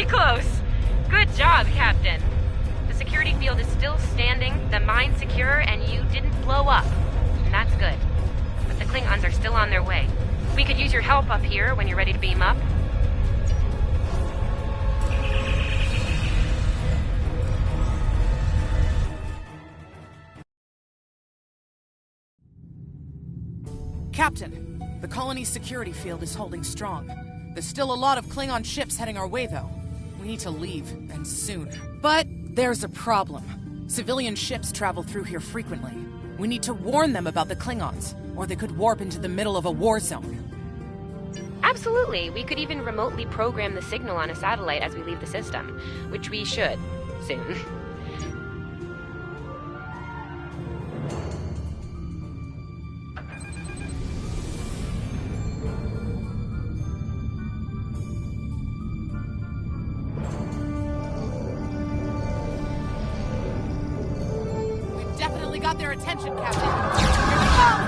Close. Good job, Captain. The security field is still standing, the mine secure, and you didn't blow up. And that's good. But the Klingons are still on their way. We could use your help up here when you're ready to beam up. Captain, the colony's security field is holding strong. There's still a lot of Klingon ships heading our way, though. We need to leave, and soon. But there's a problem. Civilian ships travel through here frequently. We need to warn them about the Klingons, or they could warp into the middle of a war zone. Absolutely. We could even remotely program the signal on a satellite as we leave the system, which we should, soon. Got their attention, Captain. Here we go!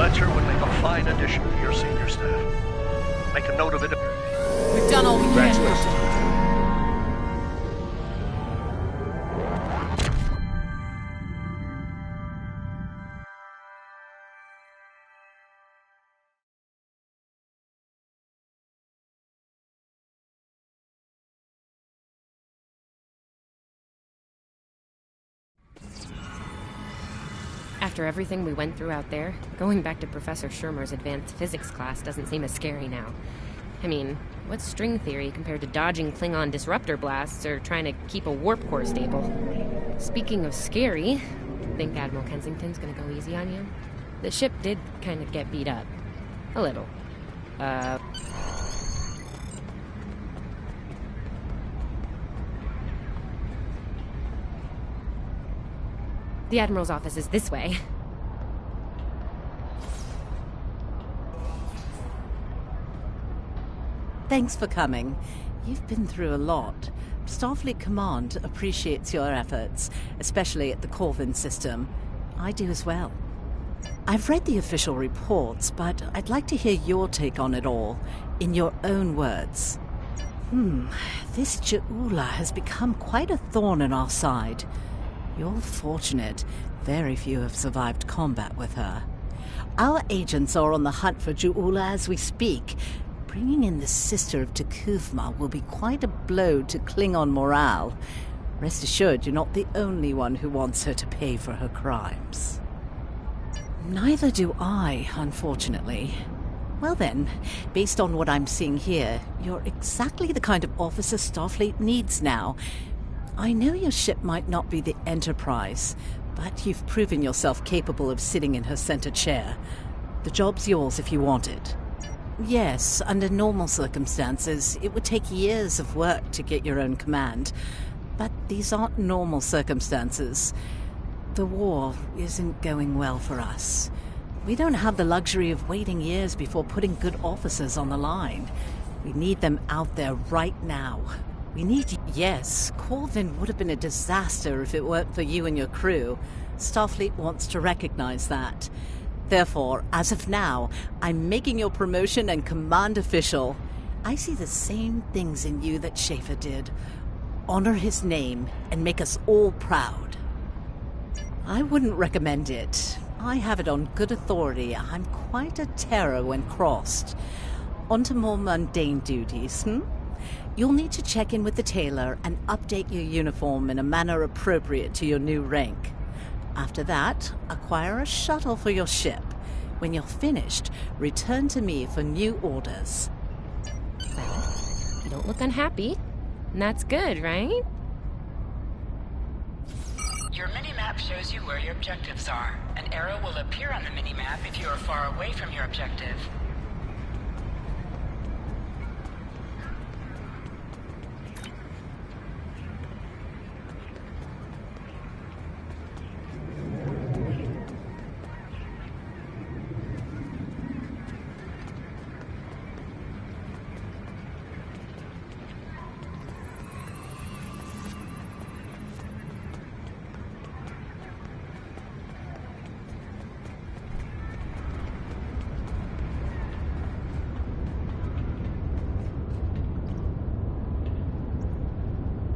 Fletcher would make a fine addition to your senior staff. Make a note of it. We've done all we can. Congratulations. After everything we went through out there, going back to Professor Schirmer's advanced physics class doesn't seem as scary now. I mean, what's string theory compared to dodging Klingon disruptor blasts or trying to keep a warp core stable? Speaking of scary, think Admiral Kensington's gonna go easy on you? The ship did kind of get beat up. A little. The Admiral's office is this way. Thanks for coming. You've been through a lot. Starfleet Command appreciates your efforts, especially at the Corvin system. I do as well. I've read the official reports, but I'd like to hear your take on it all, in your own words. This Ju'ula has become quite a thorn in our side. You're fortunate. Very few have survived combat with her. Our agents are on the hunt for Ju'ula as we speak. Bringing in the sister of T'Kuvma will be quite a blow to Klingon morale. Rest assured, you're not the only one who wants her to pay for her crimes. Neither do I, unfortunately. Well then, based on what I'm seeing here, you're exactly the kind of officer Starfleet needs now. I know your ship might not be the Enterprise, but you've proven yourself capable of sitting in her center chair. The job's yours if you want it. Yes, under normal circumstances, it would take years of work to get your own command. But these aren't normal circumstances. The war isn't going well for us. We don't have the luxury of waiting years before putting good officers on the line. We need them out there right now. We need you. Yes, Corvin would have been a disaster if it weren't for you and your crew. Starfleet wants to recognize that. Therefore, as of now, I'm making your promotion and command official. I see the same things in you that Schaefer did. Honor his name and make us all proud. I wouldn't recommend it. I have it on good authority. I'm quite a terror when crossed. On to more mundane duties, You'll need to check in with the tailor and update your uniform in a manner appropriate to your new rank. After that, acquire a shuttle for your ship. When you're finished, return to me for new orders. Well, you don't look unhappy. And that's good, right? Your mini-map shows you where your objectives are. An arrow will appear on the mini-map if you are far away from your objective.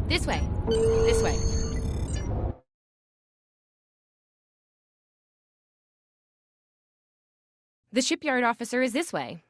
This way. This way. The shipyard officer is this way.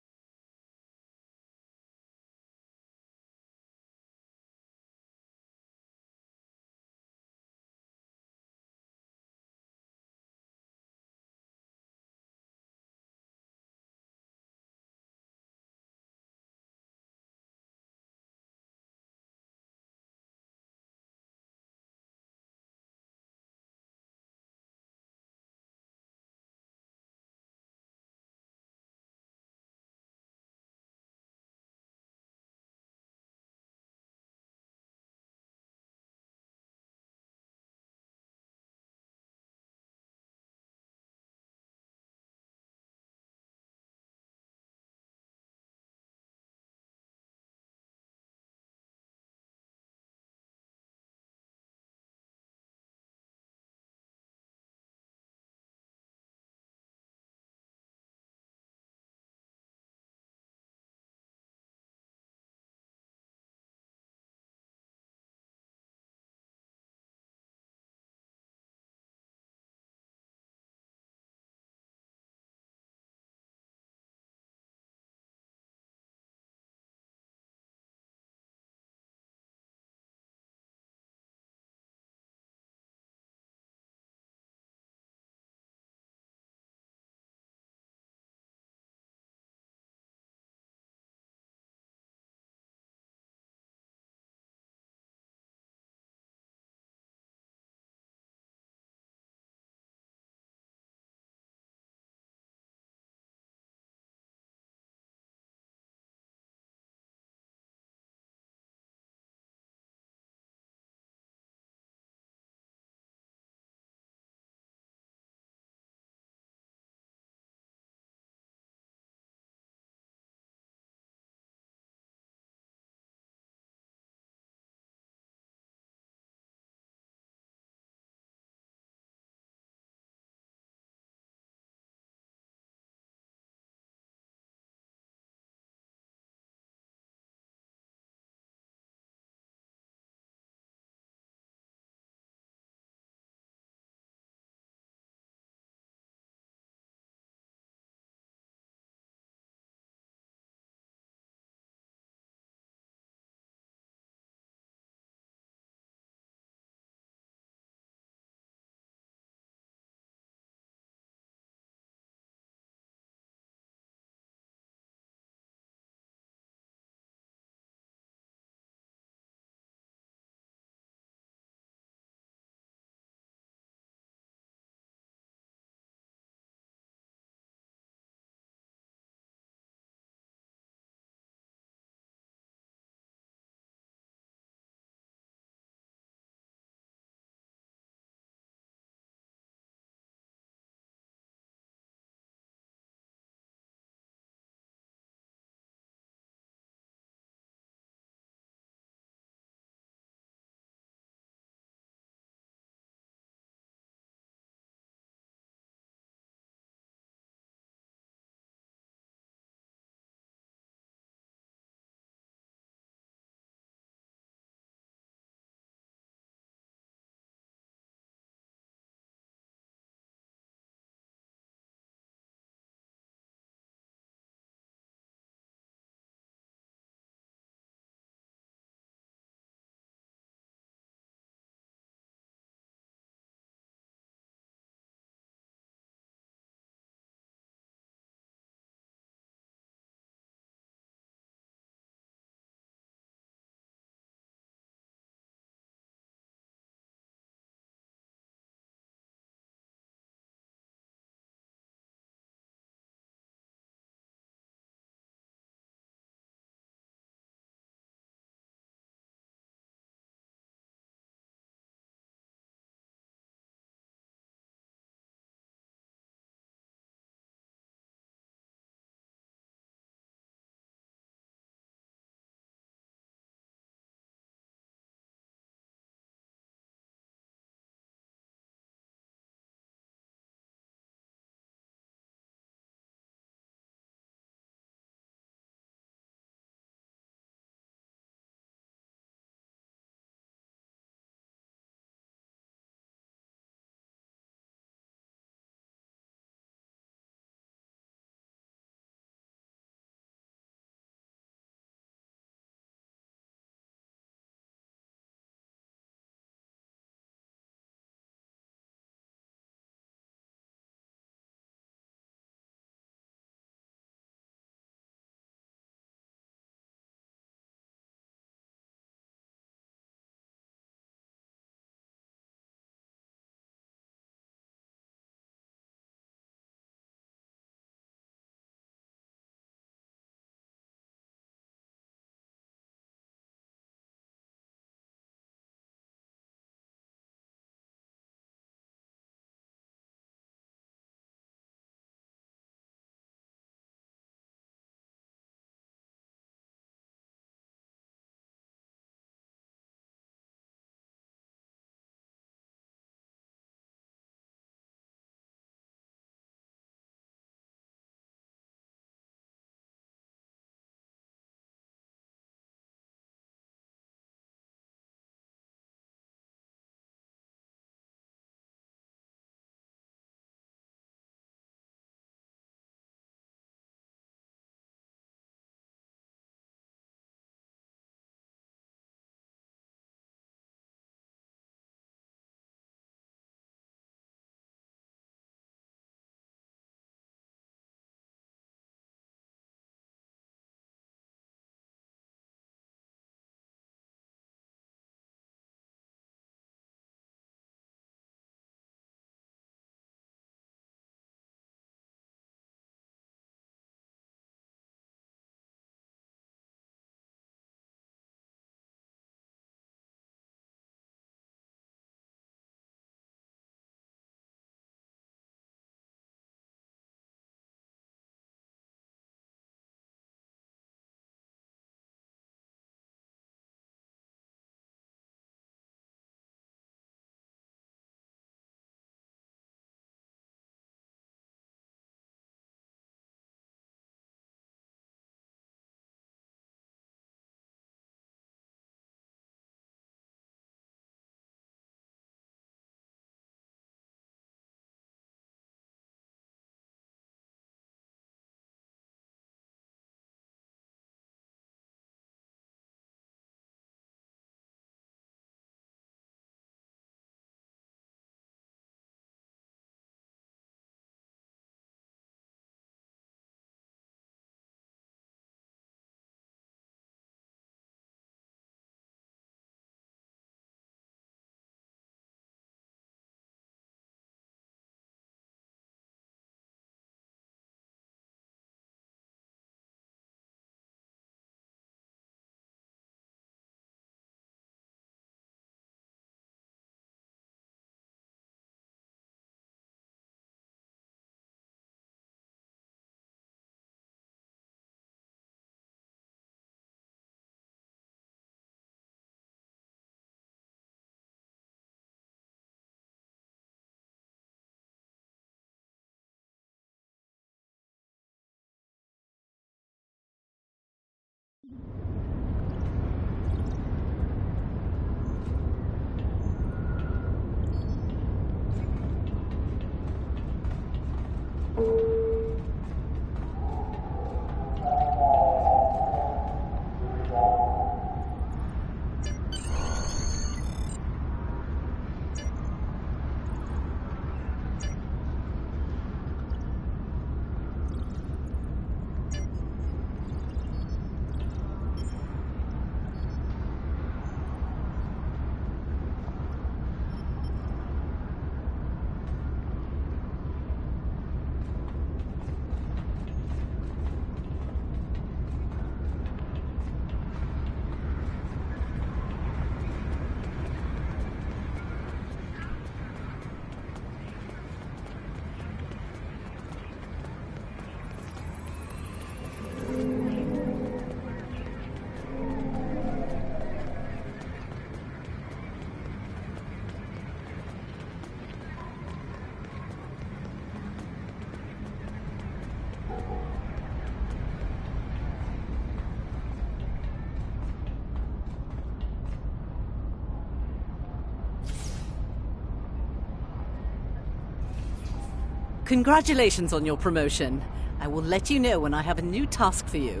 Congratulations on your promotion. I will let you know when I have a new task for you.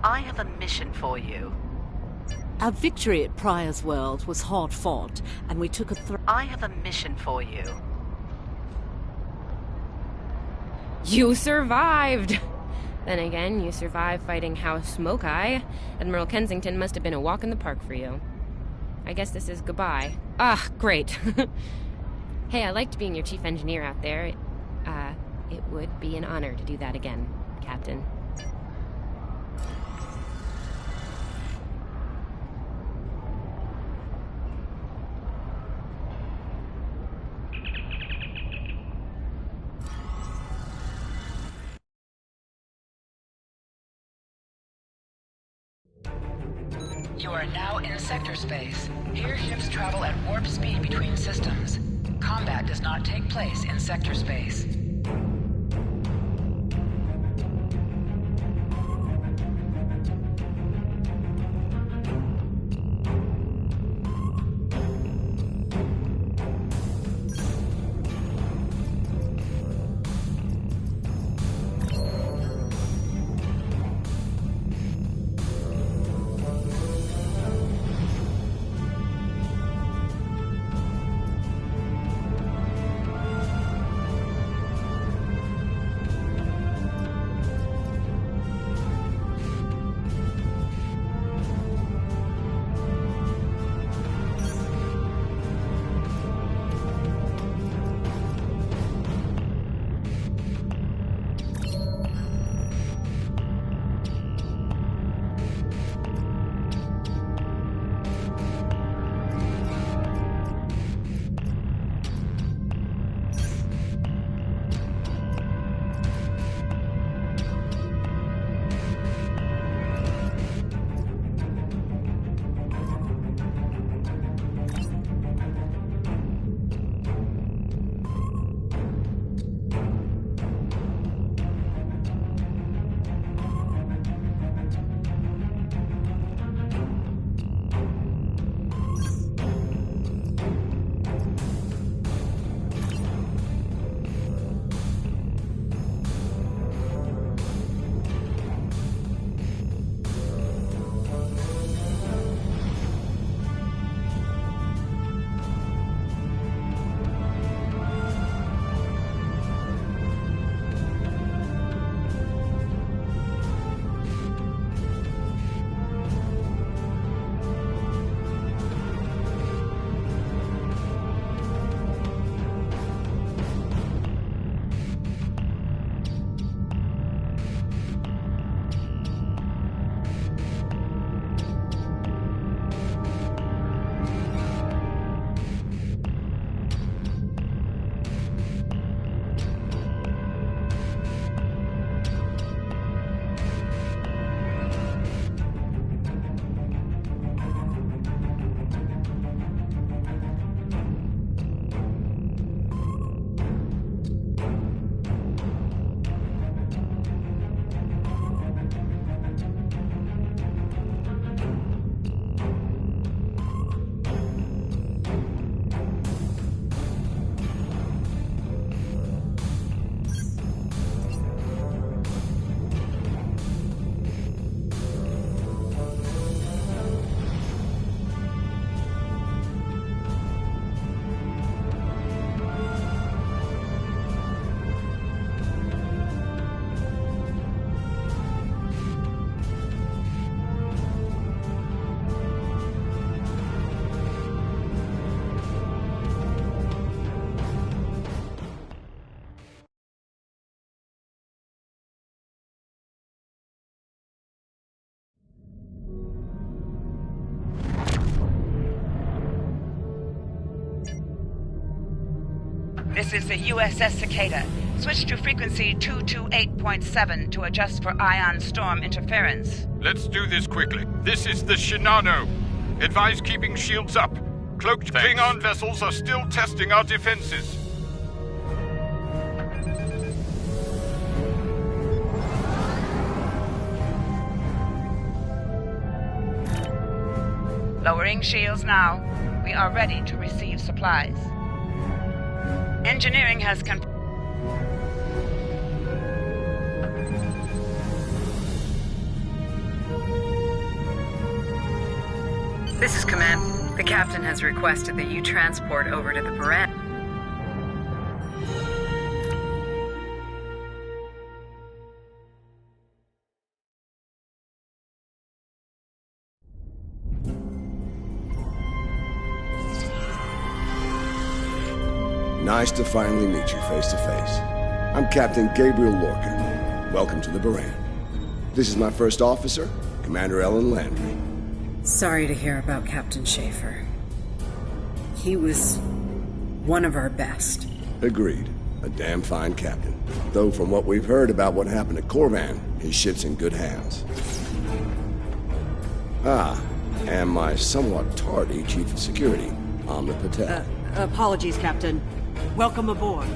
I have a mission for you. Our victory at Pryor's World was hard fought, and we took I have a mission for you. You survived! Then again, you survived fighting House Smoke-Eye. Admiral Kensington must have been a walk in the park for you. I guess this is goodbye. Ah, great. Hey, I liked being your chief engineer out there. It would be an honor to do that again, Captain. You are now in sector space. Here ships travel at warp speed between systems. Combat does not take place in sector space. This is the USS Cicada. Switch to frequency 228.7 to adjust for ion storm interference. Let's do this quickly. This is the Shinano. Advise keeping shields up. Cloaked Klingon vessels are still testing our defenses. Lowering shields now. We are ready to receive supplies. Engineering has This is Command. The captain has requested that you transport over to the Baran. Nice to finally meet you face to face. I'm Captain Gabriel Lorcan. Welcome to the Baran. This is my first officer, Commander Ellen Landry. Sorry to hear about Captain Schaefer. He was one of our best. Agreed. A damn fine captain. Though from what we've heard about what happened at Corvan, his ship's in good hands. And my somewhat tardy Chief of Security, Amna Patel. Apologies, Captain. Welcome aboard.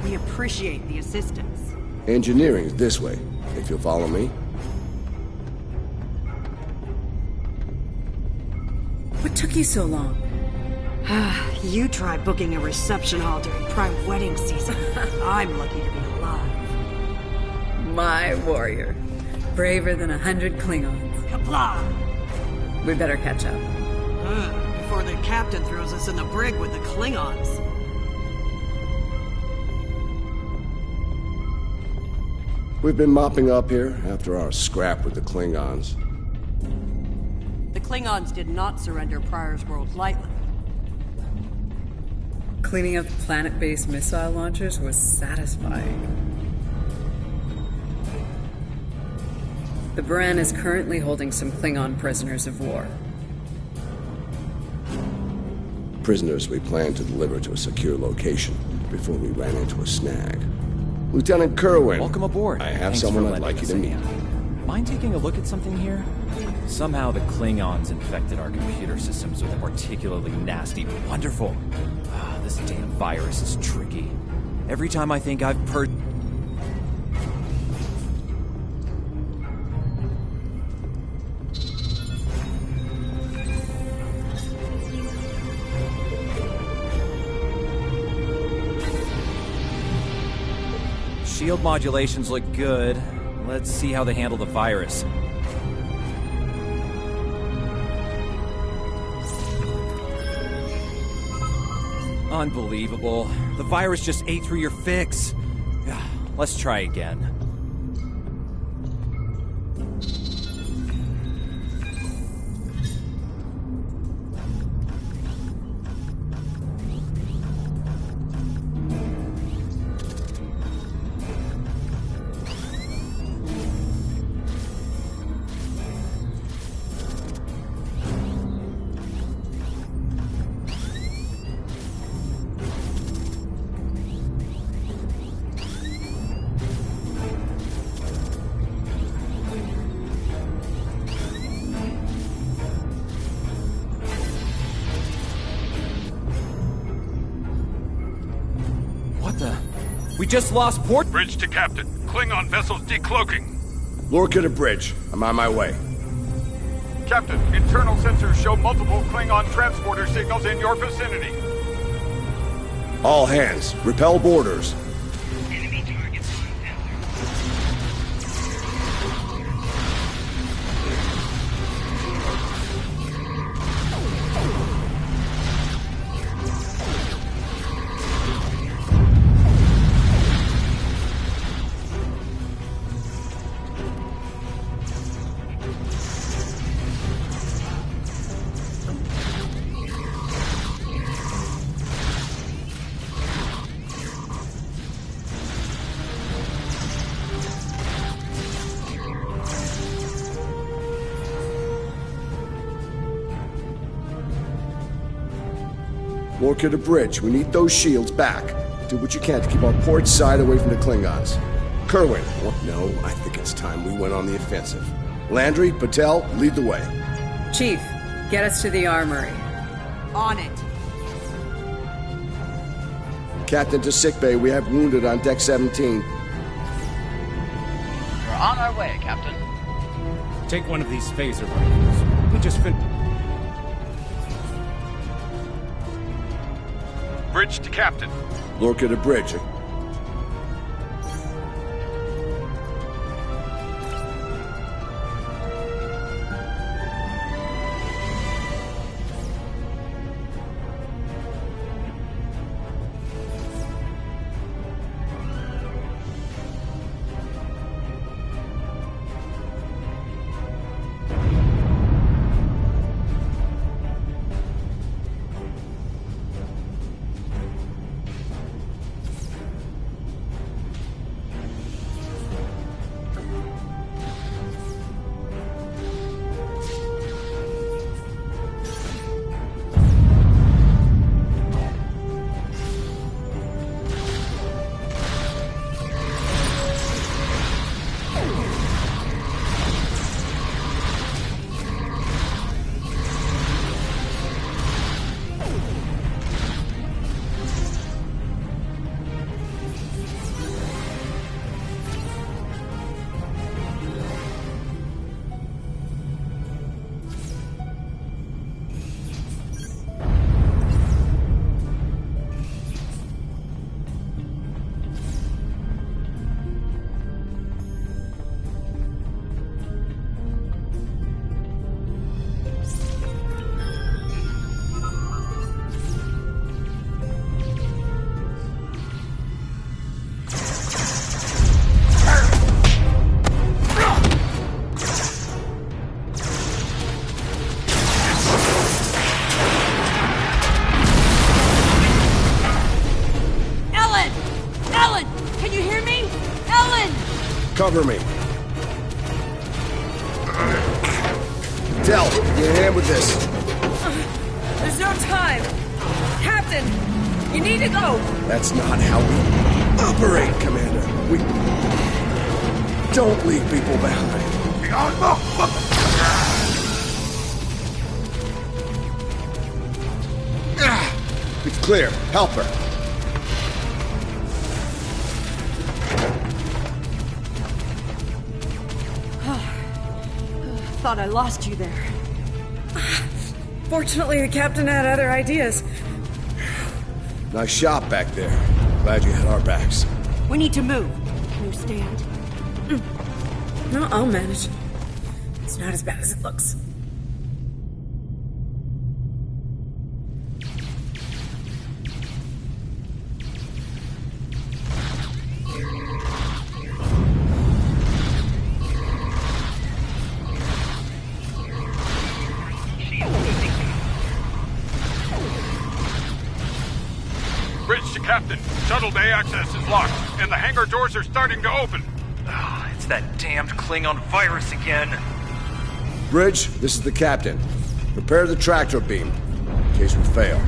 We appreciate the assistance. Engineering's this way, if you'll follow me. What took you so long? You try booking a reception hall during prime wedding season. I'm lucky to be alive. My warrior. Braver than 100 Klingons. Kapla! We better catch up. Before the captain throws us in the brig with the Klingons. We've been mopping up here after our scrap with the Klingons. The Klingons did not surrender Pryor's world lightly. Cleaning up planet-based missile launchers was satisfying. The Baran is currently holding some Klingon prisoners of war. Prisoners we plan to deliver to a secure location before we ran into a snag. Lieutenant Kerwin. Welcome aboard. I have Thanks someone for I'd like you to letting meet. us in. Mind taking a look at something here? Somehow the Klingons infected our computer systems with a particularly nasty... Wonderful! This damn virus is tricky. Every time I think I've Shield modulations look good. Let's see how they handle the virus. Unbelievable. The virus just ate through your fix. Let's try again. We just lost port... Bridge to Captain. Klingon vessels decloaking. Lorca to bridge. I'm on my way. Captain, internal sensors show multiple Klingon transporter signals in your vicinity. All hands, repel boarders. Lorca to bridge. We need those shields back. Do what you can to keep our port side away from the Klingons. Kerwin. No, I think it's time we went on the offensive. Landry, Patel, lead the way. Chief, get us to the armory. On it. Captain to sickbay. We have wounded on deck 17. We're on our way, Captain. Take one of these phaser rifles. We just Bridge to Captain. Lorca to bridge. Cover me. Del, get a hand with this. There's no time. Captain, you need to go. That's not how we operate, Commander. We don't leave people behind. It's clear. Help her. Thought I lost you there. Fortunately, the captain had other ideas. Nice shot back there. Glad you had our backs. We need to move. Can you stand? No, I'll manage. It's not as bad as it looks. Captain, shuttle bay access is locked, and the hangar doors are starting to open. Oh, it's that damned Klingon virus again. Bridge, this is the captain. Prepare the tractor beam, in case we fail.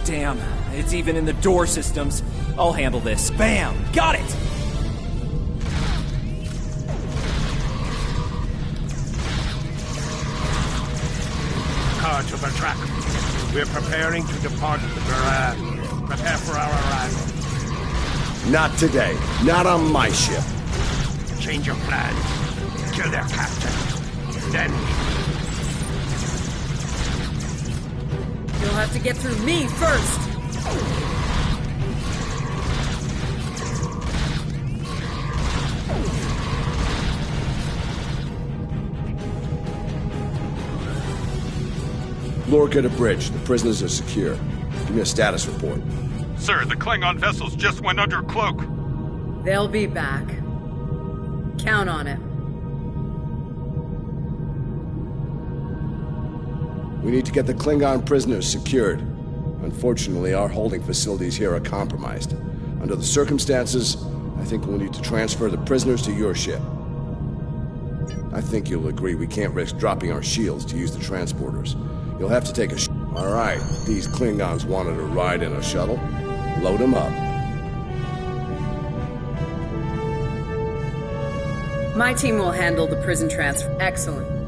Damn, it's even in the door systems. I'll handle this. Bam! Got it! Car to the track. We're preparing to depart the Buran. Prepare for our arrival. Not today. Not on my ship. Change your plans. Kill their captain. Then You'll have to get through me first. Lorca to bridge. The prisoners are secure. Give me a status report. Sir, the Klingon vessels just went under cloak. They'll be back. Count on it. We need to get the Klingon prisoners secured. Unfortunately, our holding facilities here are compromised. Under the circumstances, I think we'll need to transfer the prisoners to your ship. I think you'll agree we can't risk dropping our shields to use the transporters. You'll have to take a All right, these Klingons wanted to ride in a shuttle. Load them up. My team will handle the prison transfer. Excellent.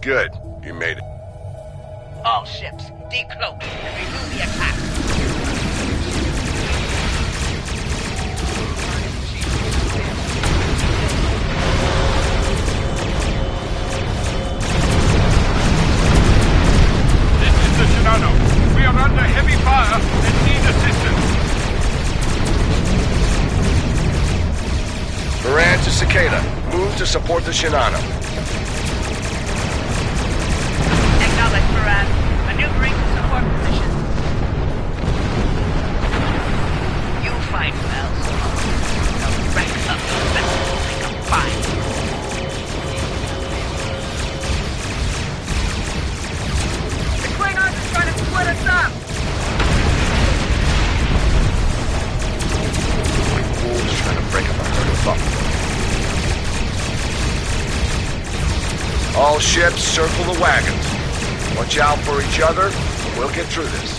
Good. You made it. All ships, decloak and renew the attack. This is the Shinano. We are under heavy fire and need assistance. Moran to Cicada. Move to support the Shinano. Acknowledge, Moran. Maneuvering to support position. You fight well, the wreck of the vessel will become fine. The Klingons are trying to split us up! Wolves trying to break up our herd of buffalo. All ships circle the wagons. Watch out for each other. We'll get through this.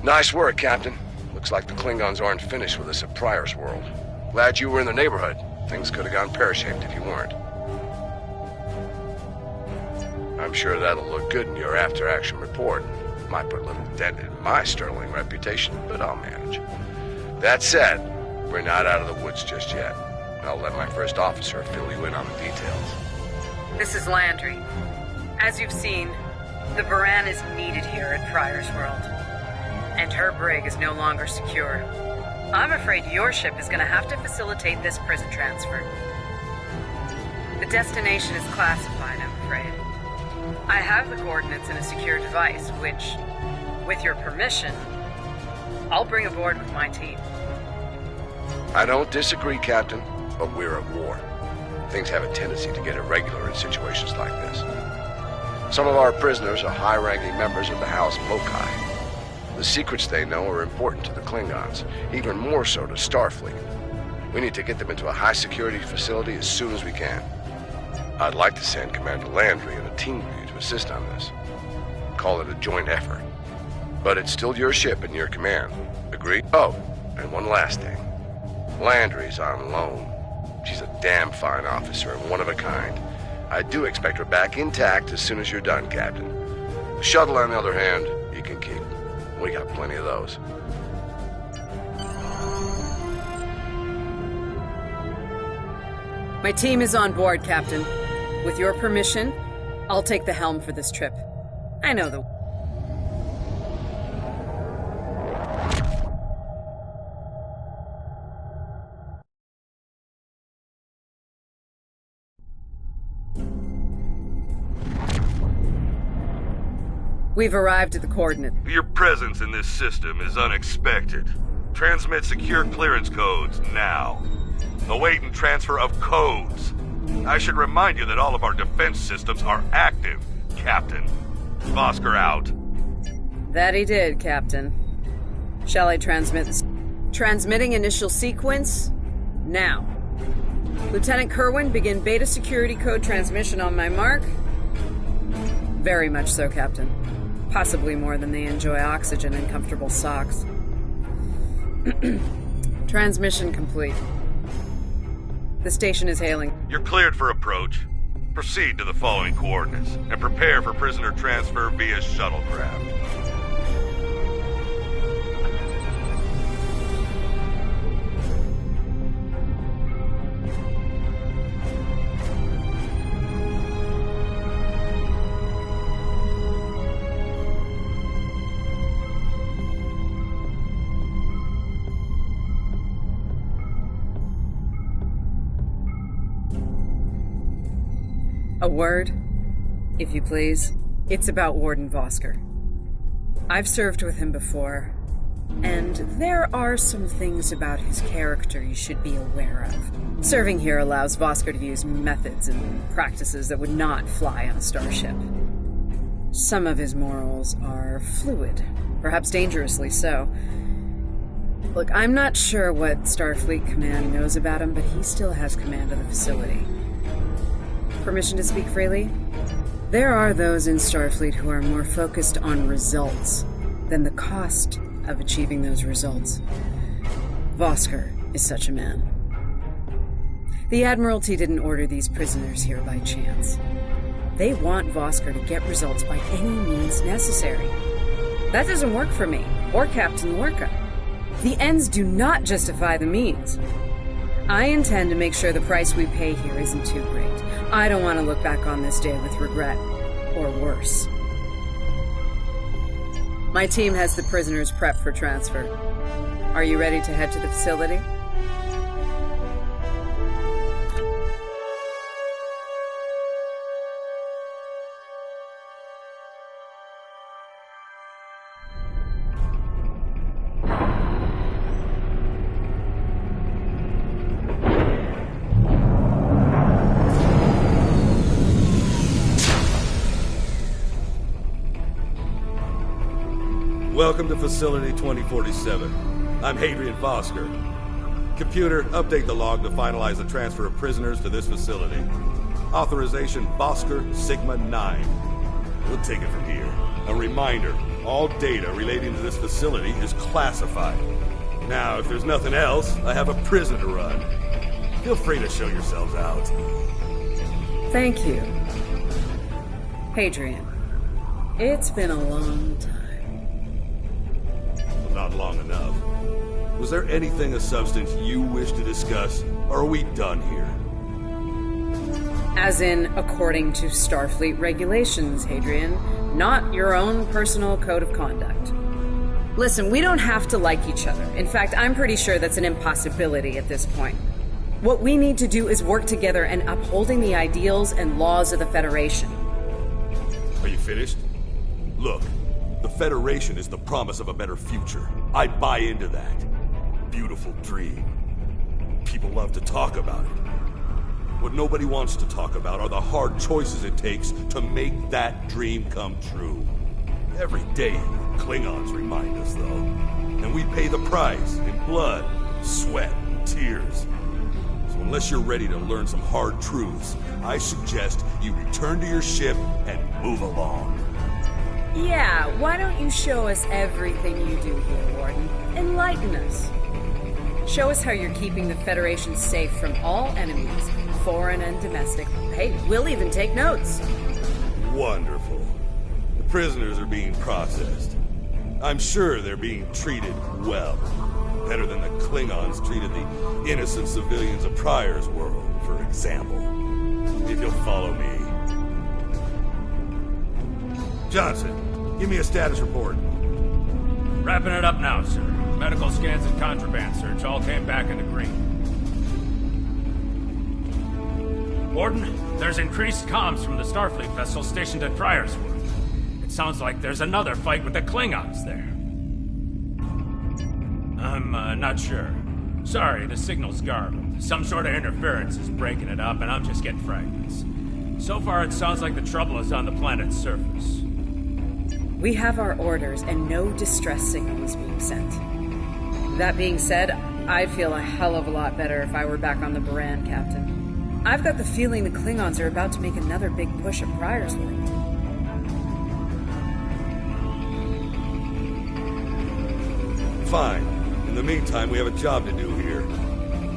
Nice work, Captain. Looks like the Klingons aren't finished with us at Pryor's World. Glad you were in the neighborhood. Things could have gone pear-shaped if you weren't. I'm sure that'll look good in your after-action report. Might put a little dent in my sterling reputation, but I'll manage. That said, we're not out of the woods just yet. I'll let my first officer fill you in on the details. This is Landry. As you've seen, the Varan is needed here at Pryor's World. And her brig is no longer secure. I'm afraid your ship is going to have to facilitate this prison transfer. The destination is classified, I'm afraid. I have the coordinates in a secure device, which, with your permission, I'll bring aboard with my team. I don't disagree, Captain, but we're at war. Things have a tendency to get irregular in situations like this. Some of our prisoners are high-ranking members of the House Mokai. The secrets they know are important to the Klingons, even more so to Starfleet. We need to get them into a high-security facility as soon as we can. I'd like to send Commander Landry and a team of you to assist on this. Call it a joint effort. But it's still your ship and your command. Agreed? Oh, and one last thing. Landry's on loan. She's a damn fine officer and one of a kind. I do expect her back intact as soon as you're done, Captain. The shuttle, on the other hand, you can keep. We got plenty of those. My team is on board, Captain. With your permission, I'll take the helm for this trip. I know the... We've arrived at the coordinate. Your presence in this system is unexpected. Transmit secure clearance codes now. Awaiting transfer of codes. I should remind you that all of our defense systems are active. Captain. Vosker out. That he did, Captain. Shall I transmit this? Transmitting initial sequence now. Lieutenant Kerwin, begin beta security code transmission on my mark. Very much so, Captain. Possibly more than they enjoy oxygen and comfortable socks. Transmission complete. The station is hailing. You're cleared for approach. Proceed to the following coordinates and prepare for prisoner transfer via shuttlecraft. A word, if you please. It's about Warden Vosker. I've served with him before, and there are some things about his character you should be aware of. Serving here allows Vosker to use methods and practices that would not fly on a starship. Some of his morals are fluid, perhaps dangerously so. Look, I'm not sure what Starfleet Command knows about him, but he still has command of the facility. Permission to speak freely? There are those in Starfleet who are more focused on results than the cost of achieving those results. Vosker is such a man. The Admiralty didn't order these prisoners here by chance. They want Vosker to get results by any means necessary. That doesn't work for me, or Captain Lorca. The ends do not justify the means. I intend to make sure the price we pay here isn't too great. I don't want to look back on this day with regret, or worse. My team has the prisoners prepped for transfer. Are you ready to head to the facility? Welcome to Facility 2047. I'm Hadrian Vosker. Computer, update the log to finalize the transfer of prisoners to this facility. Authorization Vosker Sigma 9. We'll take it from here. A reminder, all data relating to this facility is classified. Now, if there's nothing else, I have a prison to run. Feel free to show yourselves out. Thank you. Hadrian, it's been a long time. Not long enough. Was there anything of substance you wish to discuss, or are we done here? As in, according to Starfleet regulations, Hadrian, not your own personal code of conduct. Listen, we don't have to like each other. In fact, I'm pretty sure that's an impossibility at this point. What we need to do is work together in upholding the ideals and laws of the Federation. Are you finished? Look. The Federation is the promise of a better future. I buy into that. Beautiful dream. People love to talk about it. What nobody wants to talk about are the hard choices it takes to make that dream come true. Every day, Klingons remind us, though. And we pay the price in blood, sweat, and tears. So unless you're ready to learn some hard truths, I suggest you return to your ship and move along. Yeah, why don't you show us everything you do here, Warden? Enlighten us. Show us how you're keeping the Federation safe from all enemies, foreign and domestic. Hey, we'll even take notes. Wonderful. The prisoners are being processed. I'm sure they're being treated well. Better than the Klingons treated the innocent civilians of Pryor's world, for example. If you'll follow me. Johnson, give me a status report. Wrapping it up now, sir. Medical scans and contraband search all came back in the green. Warden, there's increased comms from the Starfleet vessel stationed at Pryor's world. It sounds like there's another fight with the Klingons there. I'm not sure. Sorry, the signal's garbled. Some sort of interference is breaking it up, and I'm just getting fragments. So far, it sounds like the trouble is on the planet's surface. We have our orders, and no distress signal is being sent. That being said, I'd feel a hell of a lot better if I were back on the Baran, Captain. I've got the feeling the Klingons are about to make another big push at Pryor's World. Fine. In the meantime, we have a job to do here.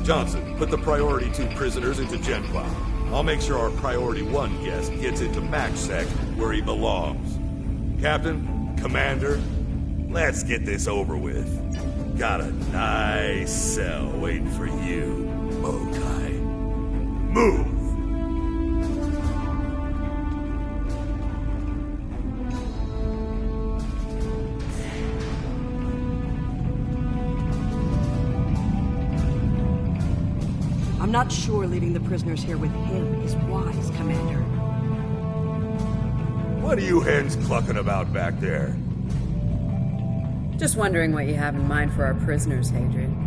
Johnson, put the Priority 2 prisoners into GenCloud. I'll make sure our Priority 1 guest gets into MaxSec where he belongs. Captain, Commander, let's get this over with. Got a nice cell waiting for you, Mokai. Move! I'm not sure leaving the prisoners here with him is wise, Commander. What are you hens clucking about back there? Just wondering what you have in mind for our prisoners, Hadrian.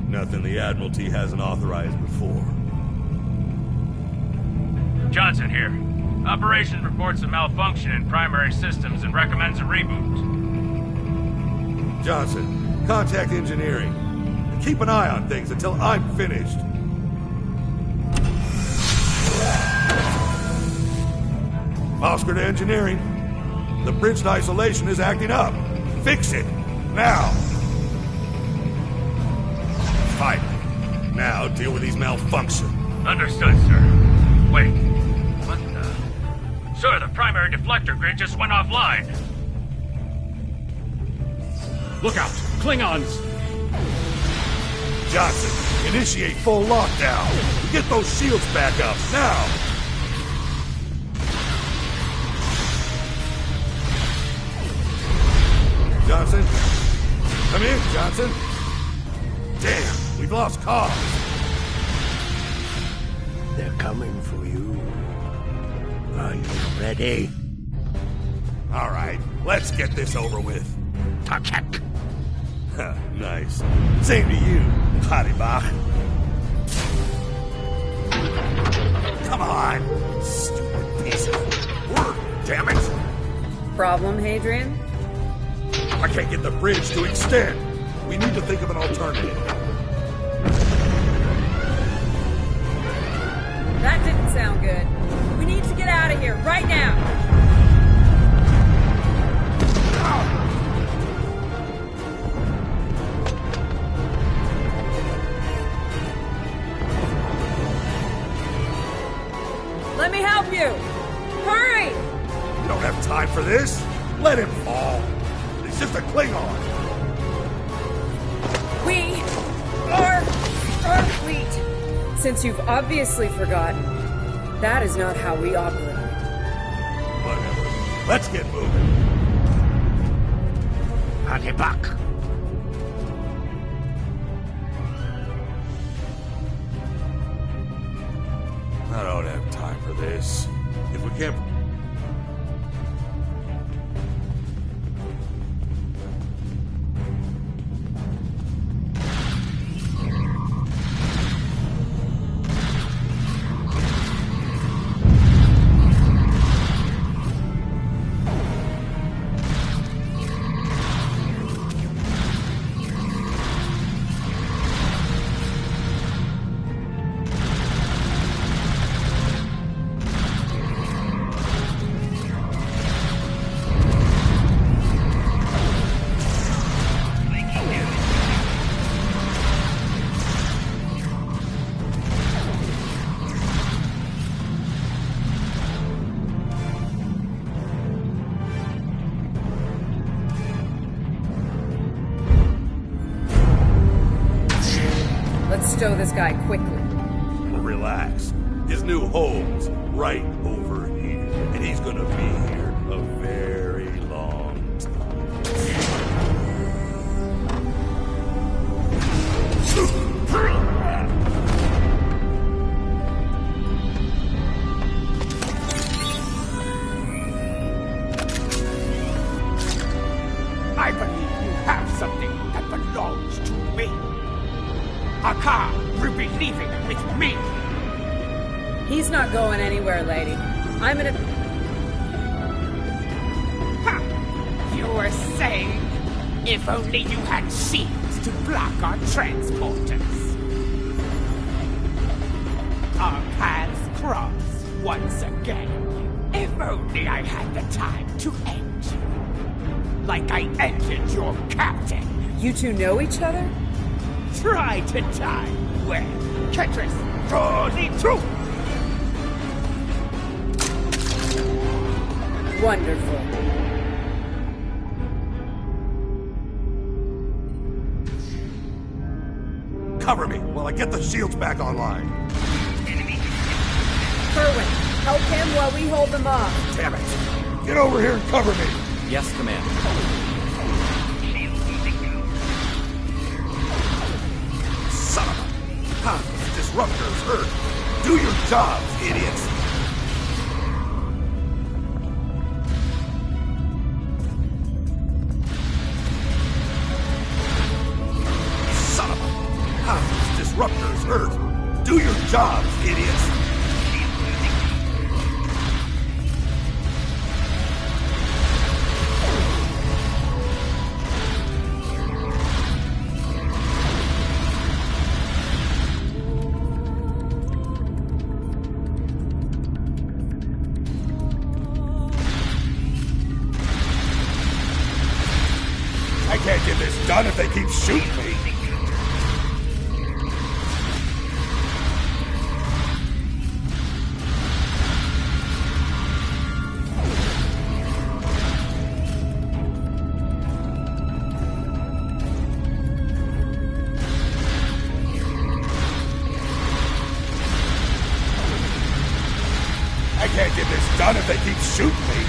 Nothing the Admiralty hasn't authorized before. Johnson here. Operation reports a malfunction in primary systems and recommends a reboot. Johnson, contact engineering. And keep an eye on things until I'm finished. Oscar to engineering. The bridge to isolation is acting up. Fix it. Now. Fight. Now deal with these malfunctions. Understood, sir. Wait. What the... Sir, the primary deflector grid just went offline. Look out! Klingons! Johnson, initiate full lockdown. Get those shields back up, now! Johnson? Come in, Johnson. Damn, we've lost cause. They're coming for you. Are you ready? All right, let's get this over with. Takek. Nice. Same to you, Haribach. Come on, stupid piece of work, damn it! Problem, Hadrian? I can't get the bridge to extend. We need to think of an alternative. That didn't sound good. We need to get out of here, right now! Let me help you! Hurry! You don't have time for this. Let him fall. He's just a Klingon. We are Starfleet. Since you've obviously forgotten, that is not how we operate. Whatever. Let's get moving. Haribach. I don't have time for this. If we can't... Stow this guy quickly. Relax. His new home's right over here. And he's gonna be here a very long I believe you have something that belongs to me. Akar will be leaving with me. He's not going anywhere, lady. I'm gonna... You were saying, if only you had shields to block our transporters. Our paths cross once again. If only I had the time to end you. Like I ended your captain. You two know each other? Try to die well. Ketris, draw the truth! Wonderful. Cover me while I get the shields back online. Kerwin, help him while we hold them off. Damn it! Get over here and cover me! Yes, Command. Son of a... Huh, disruptors hurt. Do your jobs, idiots! Son of a... Huh, disruptors hurt. Do your jobs, idiots! I can't get this done if they keep shooting me. I can't get this done if they keep shooting me.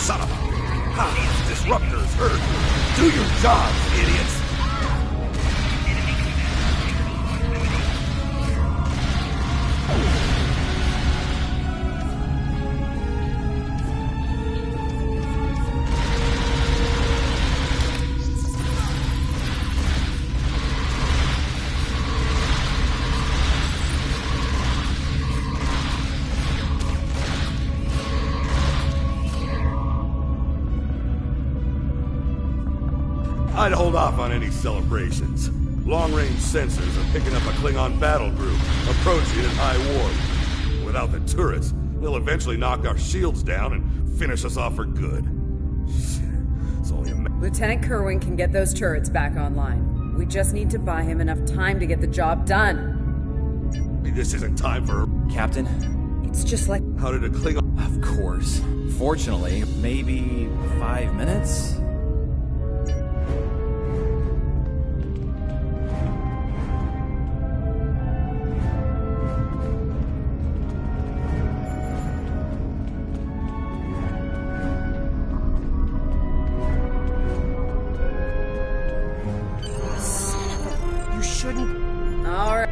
Son of a... Ha! Disruptors hurt. Do your jobs, idiots. I'd hold off on any celebrations. Long-range sensors are picking up a Klingon battle group, approaching at high warp. Without the turrets, they'll eventually knock our shields down and finish us off for good. Shit, it's only a Lieutenant Kerwin can get those turrets back online. We just need to buy him enough time to get the job done. This isn't time for... Captain? It's just like... How did a Klingon... Of course. Fortunately, maybe 5 minutes? You shouldn't... Alright.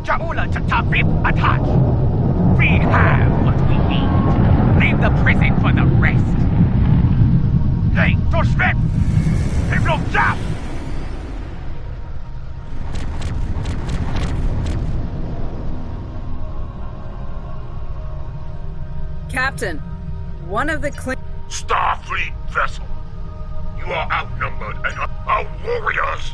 Jaula Chatapip attach! We have what we need. Leave the prison for the rest. Hey, Toshvet! Himlo Jap! Captain, one of the Starfleet vessel. You are outnumbered and our warriors...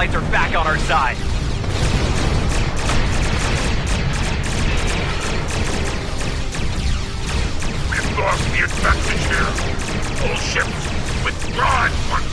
Allies are back on our side. We've lost the advantage here. All ships, withdraw at once.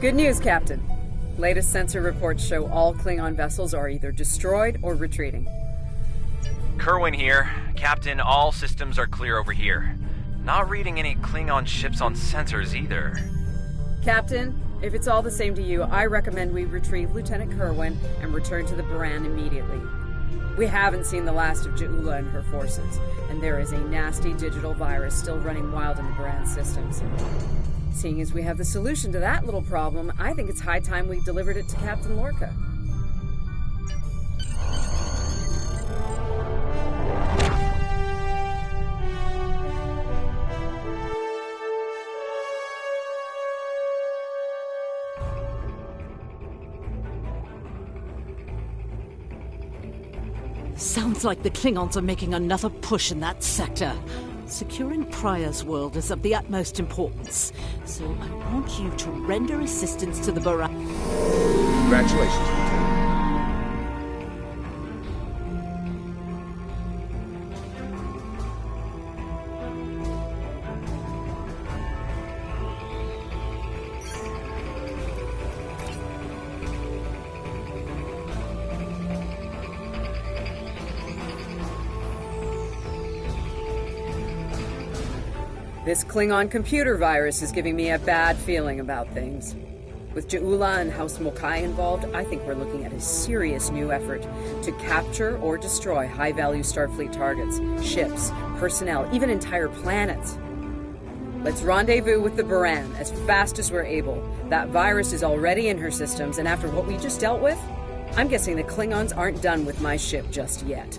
Good news, Captain. Latest sensor reports show all Klingon vessels are either destroyed or retreating. Kerwin here. Captain, all systems are clear over here. Not reading any Klingon ships on sensors either. Captain, if it's all the same to you, I recommend we retrieve Lieutenant Kerwin and return to the Baran immediately. We haven't seen the last of Ja'ula and her forces, and there is a nasty digital virus still running wild in the Baran systems. Seeing as we have the solution to that little problem, I think it's high time we delivered it to Captain Lorca. Sounds like the Klingons are making another push in that sector. Securing Prior's world is of the utmost importance, so I want you to render assistance to the Baran. Congratulations, Lieutenant. This Klingon computer virus is giving me a bad feeling about things. With Ja'ula and House Mokai involved, I think we're looking at a serious new effort to capture or destroy high-value Starfleet targets, ships, personnel, even entire planets. Let's rendezvous with the Baran as fast as we're able. That virus is already in her systems, and after what we just dealt with, I'm guessing the Klingons aren't done with my ship just yet.